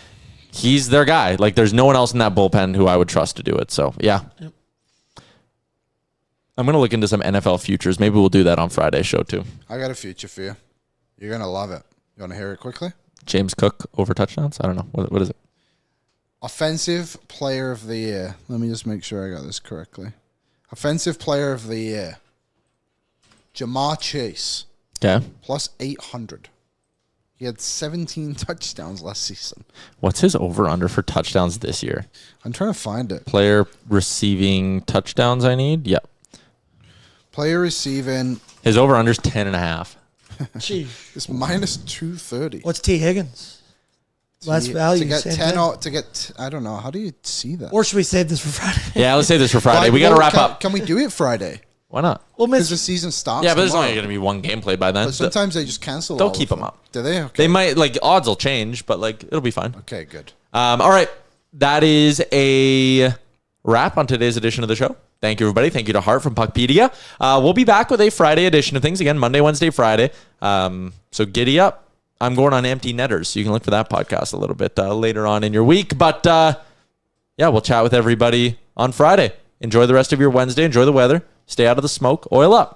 Speaker 2: he's their guy. Like, there's no one else in that bullpen who I would trust to do it. So, yeah. Yep. I'm going to look into some NFL futures. Maybe we'll do that on Friday's show, too.
Speaker 3: I got a future for you. You're going to love it. You want to hear it quickly?
Speaker 2: James Cook over touchdowns? I don't know. What is it?
Speaker 3: Offensive Player of the Year. Let me just make sure I got this correctly. Offensive Player of the Year. Jamar Chase.
Speaker 2: Okay.
Speaker 3: Plus 800. He had 17 touchdowns last season.
Speaker 2: What's his over-under for touchdowns this year?
Speaker 3: I'm trying to find it.
Speaker 2: Player receiving touchdowns I need? Yep.
Speaker 3: Player receiving.
Speaker 2: His over-under is 10.5.
Speaker 4: Jeez.
Speaker 3: It's minus 230.
Speaker 4: What's T. Higgins? Last value.
Speaker 3: To get 10 to get, I don't know. How do you see that?
Speaker 4: Or should we save this for Friday?
Speaker 2: Yeah, let's save this for Friday. We got to wrap up.
Speaker 3: Can we do it Friday?
Speaker 2: Why not?
Speaker 4: We'll
Speaker 3: Because
Speaker 4: miss.
Speaker 3: the season starts.
Speaker 2: Yeah, but there's
Speaker 3: tomorrow.
Speaker 2: only going to be one game played by then.
Speaker 3: But sometimes they just cancel.
Speaker 2: They'll
Speaker 3: all
Speaker 2: keep
Speaker 3: of
Speaker 2: them up.
Speaker 3: Do they? Okay.
Speaker 2: They might, like, odds will change, but, like, it'll be fine.
Speaker 3: Okay, good.
Speaker 2: All right. That is a wrap on today's edition of the show. Thank you, everybody. Thank you to Hart from PuckPedia. We'll be back with a Friday edition of things. Again, Monday, Wednesday, Friday. So giddy up. I'm going on Empty Netters, so you can look for that podcast a little bit later on in your week. But, yeah, we'll chat with everybody on Friday. Enjoy the rest of your Wednesday. Enjoy the weather. Stay out of the smoke. Oil up.